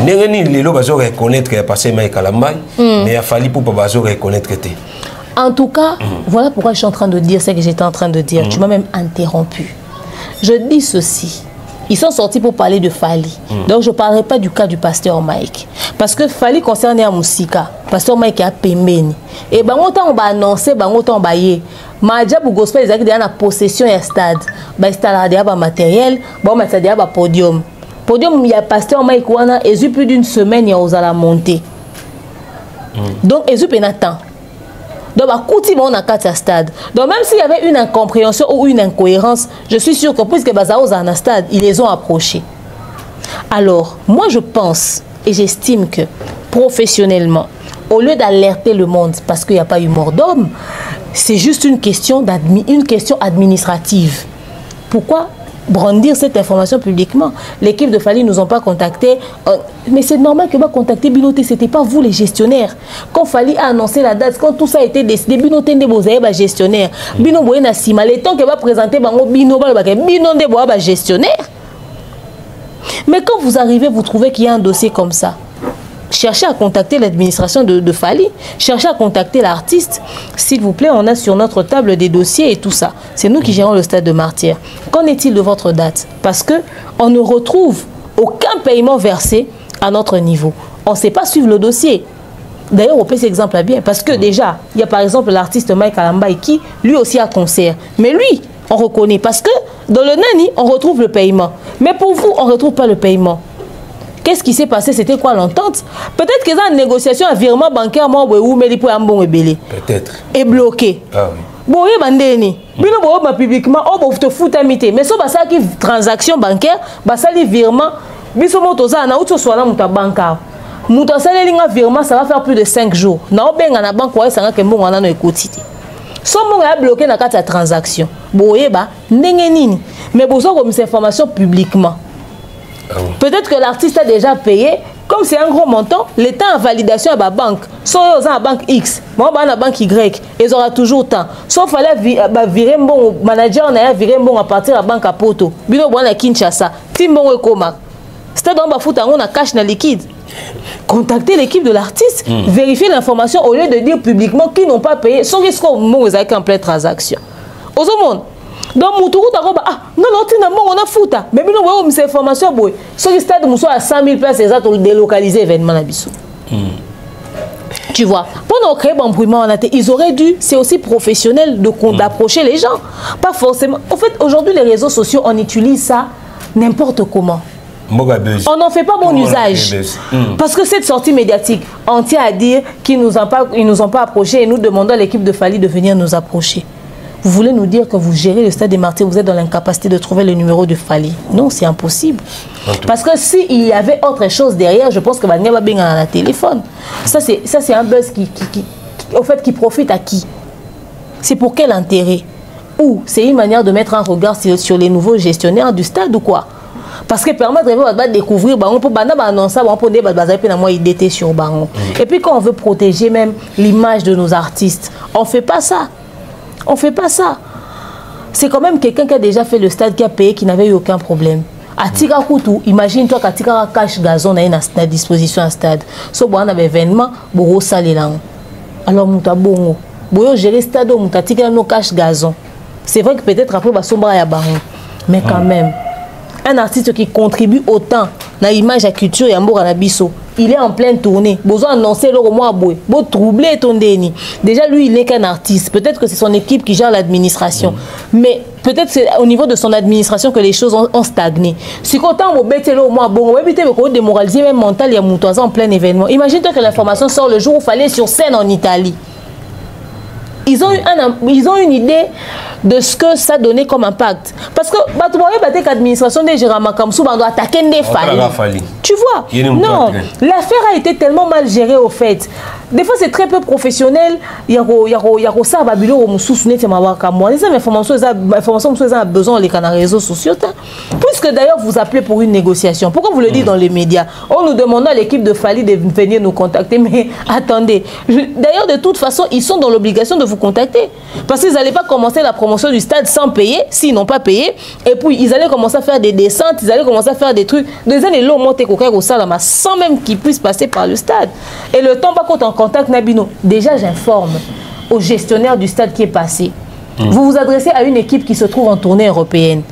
N'engeni lelo bazo reconnaître qu'il a passé Mike Alamay, mais il a fallu pour bazo reconnaître que en tout cas, voilà pourquoi je suis en train de dire ce que j'étais en train de dire. Tu m'as même interrompu. Je dis ceci. Ils sont sortis pour parler de Fali. Donc je ne parlerai pas du cas du pasteur Mike. Parce que Fali concerne à Moussika. Pasteur Mike a Pembeni. Et ben on va annoncer, on va y Madia pour gospel, ils ont la possession et stade. Ben installer des matériel, bon mettre des podium. Podium il y a pasteur Mike wana et plus d'une semaine il y a aux à la montée. Donc ils ont pénatant. Donc, on a stade. Donc, même s'il y avait une incompréhension ou une incohérence, je suis sûr que puisque Bazaos a un stade, ils les ont approchés. Alors, moi, je pense et j'estime que professionnellement, au lieu d'alerter le monde parce qu'il n'y a pas eu mort d'homme, c'est juste une question administrative. Pourquoi brandir cette information publiquement? L'équipe de Fali ne nous ont pas contactés. Mais c'est normal que va contacter Binoté. Ce n'était pas vous les gestionnaires. Quand Fali a annoncé la date, quand tout ça a été décidé, Binoté ne vous avez pas gestionnaire. Bino Boye Nassima, le temps que va présenter Bino de Boye gestionnaire. Mais quand vous arrivez, vous trouvez qu'il y a un dossier comme ça. Cherchez à contacter l'administration de Fali, cherchez à contacter l'artiste. S'il vous plaît, on a sur notre table des dossiers et tout ça. C'est nous qui gérons le stade de Martyr. Qu'en est-il de votre date? Parce qu'on ne retrouve aucun paiement versé à notre niveau. On ne sait pas suivre le dossier. D'ailleurs, on peut cet exemple bien. Parce que déjà, il y a par exemple l'artiste Mike Alambay qui, lui aussi, a concert. Mais lui, on reconnaît. Parce que dans le Nani, on retrouve le paiement. Mais pour vous, on ne retrouve pas le paiement. Qu'est-ce qui s'est passé? C'était quoi l'entente? Peut-être que dans une négociation, un virement bancaire, peut-être. Et bloqué. Ah oui. boye bandeni bino boye ba publiquement o bo te futa mité mais so basa ki transaction bancaire basali virement biso moto za na uto swala muta banka muta saleli nga virement ça va faire plus de 5 jours na obenga na banque wa sanga ke mbongo na no ekotité so mbongo ya bloqué na kati ya transaction boye ba ndenge nini mais bozo comme cette information publiquement peut-être que l'artiste a déjà payé. Comme c'est un gros montant, l'État en validation à la banque. Soit ils ont la banque X, moi à la banque Y, ils auront toujours temps. Sauf fallait virer bon manager, on a viré bon à partir de la banque à Poto. Bino bon à Kinshasa. Tim bon et Koma. C'est dans ma foot on a cash na liquide. Contactez l'équipe de l'artiste, vérifier l'information au lieu de dire publiquement qu'ils n'ont pas payé. Sans risque au moment où ils ont en pleine transaction. Aux monde. Donc Moutoukou t'aroba non on a fouta mais bien on cette information boy sur le stade Mousso à 100 000 places exact pour délocaliser événement na biso. Tu vois pendant créer bon bruit ils auraient dû c'est aussi professionnel d'approcher les gens pas forcément en fait aujourd'hui les réseaux sociaux on utilise ça n'importe comment. On n'en fait pas bon usage parce que cette sortie médiatique on tient à dire qu'ils nous ont pas approché et nous demandons à l'équipe de Fally de venir nous approcher. Vous voulez nous dire que vous gérez le stade des Martyrs, vous êtes dans l'incapacité de trouver le numéro de Fally. Non, c'est impossible. Parce que s'il y avait autre chose derrière, je pense que Bagné va bien à la téléphone. Ça, c'est un buzz qui profite à qui? C'est pour quel intérêt? Ou c'est une manière de mettre un regard sur les nouveaux gestionnaires du stade ou quoi? Parce que permettre de découvrir, on peut annoncer, on peut dire sur Baron. Et puis quand on veut protéger même l'image de nos artistes, on ne fait pas ça. On ne fait pas ça. C'est quand même quelqu'un qui a déjà fait le stade, qui a payé, qui n'avait eu aucun problème. À Tika Koutou, imagine-toi qu'à Tika cache gazon à disposition un stade. So bon, on a un événement, Boro Salélan. Alors, Mouta Bongo. Boyo gérer stade, Mouta Tika no cache gazon. C'est vrai que peut-être après, va sombra ya baron. Mais quand même, un artiste qui contribue autant dans l'image à la culture, Yambour Anabiso. Il est en pleine tournée. Besoin d'annoncer le mois boy. Beau troubler ton déni. Déjà, lui, il n'est qu'un artiste. Peut-être que c'est son équipe qui gère l'administration. Mais peut-être c'est au niveau de son administration que les choses ont stagné. Si quand on bête le mois bon, on éviter de démoraliser même mental, il y a Moutoisa en plein événement. Imagine-toi que l'information sort le jour où il fallait sur scène en Italie. Ils ont une idée de ce que ça donnait comme impact. Parce que l'administration des Gérama Kamsou doit attaquer des Fally. Tu vois? Non, l'affaire a été tellement mal gérée au fait. Des fois c'est très peu professionnel. Il y a ça Babylon au Moussou Sounet et Mawakamoua. Les informations ont besoin les réseaux sociaux. Puisque d'ailleurs vous appelez pour une négociation. Pourquoi vous le dites dans les médias? On nous demande à l'équipe de Fally de venir nous contacter. Mais attendez. D'ailleurs de toute façon ils sont dans l'obligation de vous contacter. Parce qu'ils n'allaient pas commencer la promotion du stade sans payer, s'ils n'ont pas payé. Et puis ils allaient commencer à faire des descentes, ils allaient commencer à faire des trucs. Des années là, monter au Salama sans même qu'ils puissent passer par le stade. Et le temps, quand on contacte Nabino, déjà j'informe au gestionnaire du stade qui est passé. Vous vous adressez à une équipe qui se trouve en tournée européenne.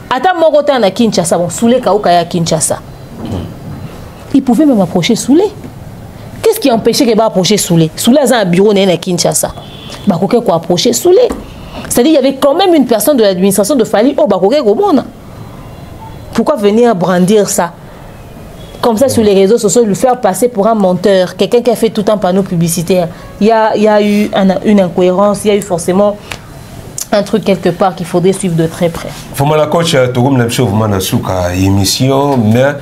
Attends, mon côté à Kinshasa, bon, Soulé Kaoukaya Kinshasa. Ils pouvaient même approcher Soulé. Qu'est-ce qui empêchait qu'ils approcher Soulé? Soulé a un bureau à Kinshasa. Bakoke ko approcher Soulé. C'est-à-dire il y avait quand même une personne de l'administration de Fally au Bakoke Gomona. Pourquoi venir brandir ça comme ça sur les réseaux sociaux, le faire passer pour un menteur, quelqu'un qui a fait tout un panneau publicitaire? Il y a eu une incohérence, il y a eu forcément un truc quelque part qu'il faudrait suivre de très près. Faut la coach Togum Lamcho vraiment souka émission mais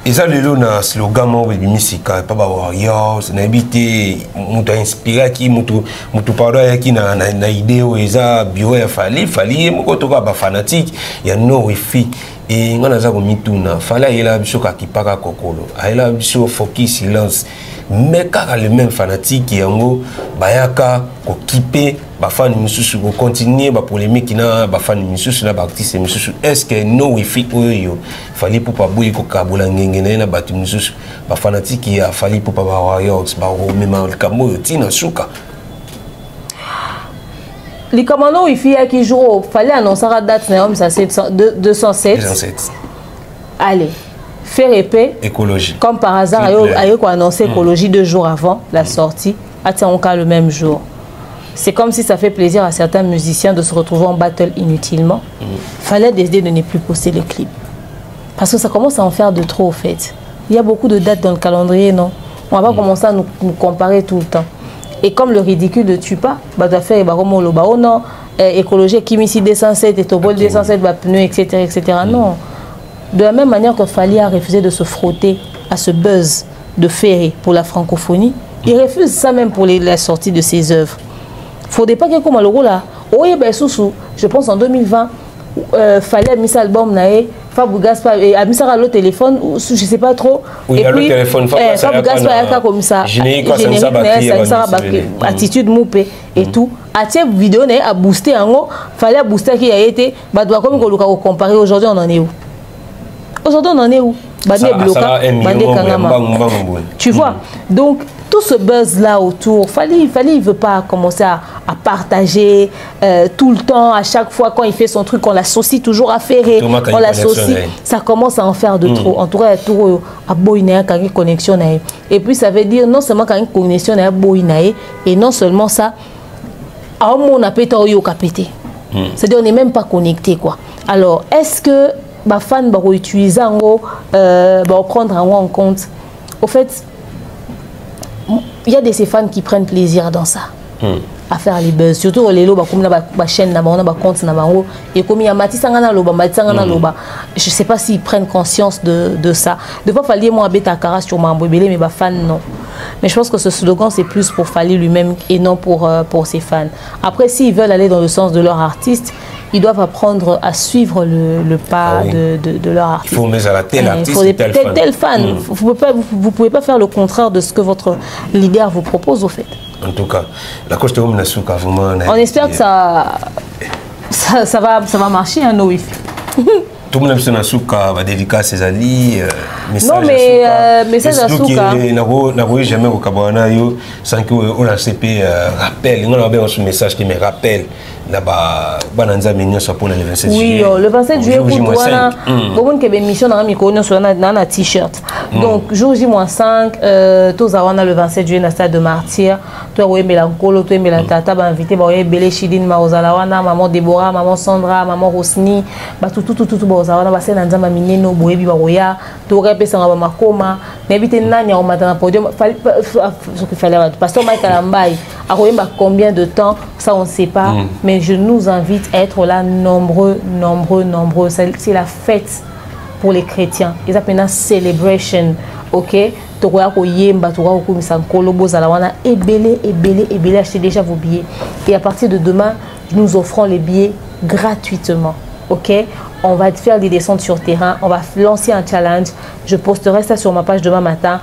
eza lelo na slogan mo be misika pa ba warriors na habité mutu inspiré qui mutu pardon qui na idée eza bio ya Fally moko to ba fanatique ya no wifi et ngana za ko mituna Fally ela biso ka kipaka kokolo ela biso focus silence mais car le même fanatique yango bayaka ko kiper ba fan misusu ko continuer ba polémique na ba fan misusu na ba artiste misusu est-ce que no wifi oyo Fally pour pas boyi ko kabola ngenge na ba misusu ba fanatique ya Fally pour pas ba warriors ba même le kamo tina suka les commandos wifi qui joue Fally annoncer la date ça c'est 207 allez faire épée écologie comme par hasard ayo ko annoncer écologie 2 jours avant la sortie attends le même jour. C'est comme si ça fait plaisir à certains musiciens de se retrouver en battle inutilement. Fallait décider de ne plus poster le clip. Parce que ça commence à en faire de trop, au fait. Il y a beaucoup de dates dans le calendrier, non? On va pas commencer à nous comparer tout le temps. Et comme le ridicule ne tue pas, bah doit faire oh non, écologie Kimisi 207 et Tobol 207 va pneu etc. Non, de la même manière que Fally a refusé de se frotter à ce buzz de Ferré pour la francophonie, il refuse ça même pour la sortie de ses œuvres. Faudrait pas que comme le rôle là, je pense en 2020 Fally a mis ça album naé Fabou Gaspard et a mis ça à le téléphone ou je sais pas trop oui, et puis Fabou Gaspard a comme ça générique ça attitude moupé et tout a tiens vidéo né a boosté en haut Fally a boosté qui a été bah doit comme qu'on comparer aujourd'hui on en est où tu vois donc tout ce buzz là autour Fally il veut pas commencer à partager tout le temps à chaque fois quand il fait son truc on l'associe toujours à Ferré on l'associe ça commence à en faire de trop en tout cas tout à boiner quand il connexion et puis ça veut dire non seulement quand il connexion à boiner et non seulement ça à mon appétit au capété c'est-à-dire on n'est même pas connecté quoi alors est-ce que les fans vont utiliser vont prendre en compte au fait il y a des ces fans qui prennent plaisir dans ça à faire les buzz surtout les loba comme la chaîne na ba compte na bango et comme il y a matisanga loba je sais pas s'ils prennent conscience de ça de pas Fally moi beta cara sur Mambobele mais ba fans non mais je pense que ce slogan c'est plus pour Fally lui-même et non pour ses fans après s'ils veulent aller dans le sens de leur artiste ils doivent apprendre à suivre le pas de leur artiste. Il faut mettre à la telle artiste, tel fan. Vous pouvez pas faire le contraire de ce que votre leader vous propose au fait. En tout cas, la coach de Nasuka vraiment. On espère que ça va marcher hein, no wifi. Tout le monde se Nasuka va dédicacer ses alliés. Non mais message à Souka. N'a jamais au Kabana yo sans que on a CP rappel. On a bien un message qui me rappelle. Là-bas, pour le 27 juillet. Oui, le 27 juillet, pour toi, on a une mission dans un t-shirt. Donc, jour J-5, tous avons le 27 juillet dans le stade de Martyr. Toi, oui, Mélancolo, toi, Mélantata, invité, Bélé Chidine, Maozalawana, maman Déborah, maman Sandra, maman Rosni, tout, Baozawana, c'est dans un mineno, Boébi, Baroya, tout répé, ça va Makoma, n'habitez Nanya au matin à podium. Pasteur Mike Alambaye, à combien de temps, ça on ne sait pas, mais je nous invite à être là nombreux. C'est la fête pour les chrétiens. Ils appellent ça celebration, ok? Achetez déjà vos billets. Et à partir de demain, nous offrons les billets gratuitement, ok? On va faire des descentes sur terrain, on va lancer un challenge. Je posterai ça sur ma page demain matin.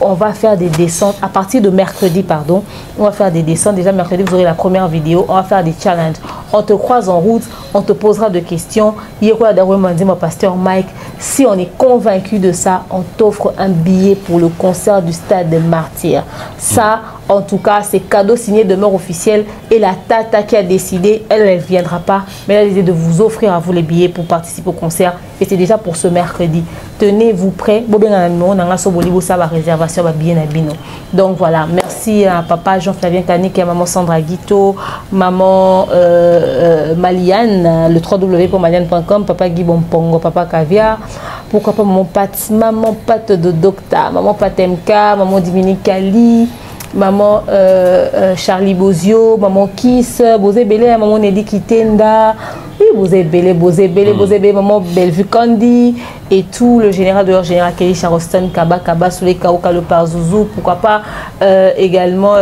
On va faire des descentes à partir de mercredi, pardon. On va faire des descentes. Déjà mercredi, vous aurez la première vidéo. On va faire des challenges. On te croise en route, on te posera des questions. Hier, mon pasteur Mike, si on est convaincu de ça, on t'offre un billet pour le concert du stade des Martyrs. Ça, en tout cas, c'est cadeau signé de mort officielle. Et la Tata qui a décidé, elle ne viendra pas. Mais elle a décidé de vous offrir à vous les billets pour participer au concert. Et c'est déjà pour ce mercredi. Tenez-vous prêts. Donc voilà, merci à papa Jean-Flavien Kanik et à maman Sandra Guito, maman Maliane, le www.maliane.com, papa Guy Bonpongo, papa Caviar, pourquoi pas maman Pat de Docta, maman Patemka, maman Dominique Kali, maman Charlie Bozio, maman Kiss, Bozé Belé, maman Nelly Kitenda, oui, Bozé Belé, maman Bellevue Candy, et tout le général de leur général Kelly Charleston, Kaba, Soulé Kaoka, le Parzouzou, pourquoi pas également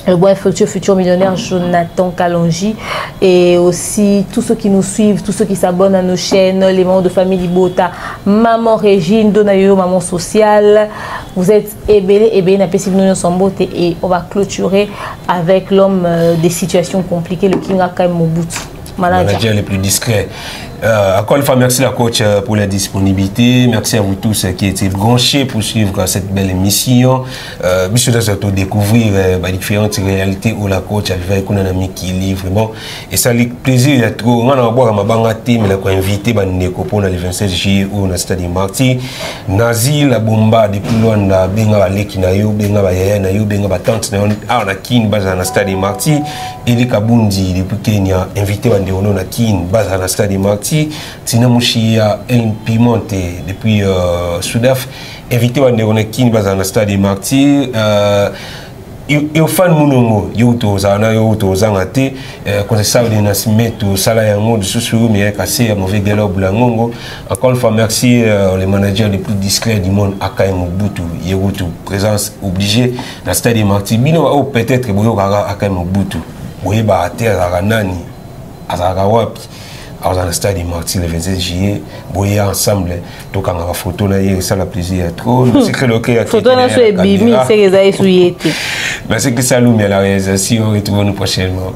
le bon futur millionnaire Jonathan Kalonji, et aussi tous ceux qui nous suivent, tous ceux qui s'abonnent à nos chaînes, les membres de famille Libota, maman Régine, Donayo, maman sociale, vous êtes ébélé, et on va clôturer avec l'homme des situations compliquées, le King Akai Mobutu. Manager le plus discret. Encore une fois, merci la coach pour la disponibilité. Merci à vous tous qui étaient branchés pour suivre cette belle émission. Monsieur de découvrir différentes réalités où la coach a fait un ami qui livre. Bon, et ça le plaisir d'être on a boire ma bangati mais la invité pour le 27 juillet au stade Martyr. Nazi la bomba depuis loin na benga leki na yo benga ba yaya na yo benga ba tante na on a kin baza na stade Martyr et les Kabundi depuis Kenya invité on a kin baza na stade Martyr. Tinamushia El Pimonte depuis Soudaf invité on a kin baza na stade Martyr. yo fan munongo yo to zana yo to zanga te quand ça de Nascimento sala yango de susu mais cassé à mauvais gelo blangongo. Encore une fois merci les managers les plus discrets du monde Akai Mobutu Yerutu présence obligée dans stade Marti bino ou peut-être boyo kaka Akai Mobutu boye ba terre nani azaka wapi dans le stade Marti le 27 juillet boye ensemble donc on va photo là hier ça la plaisir trop c'est que le cas photo là sur bimi c'est que ça est souillé mais c'est que ça nous met la réalisation et tout nous prochainement.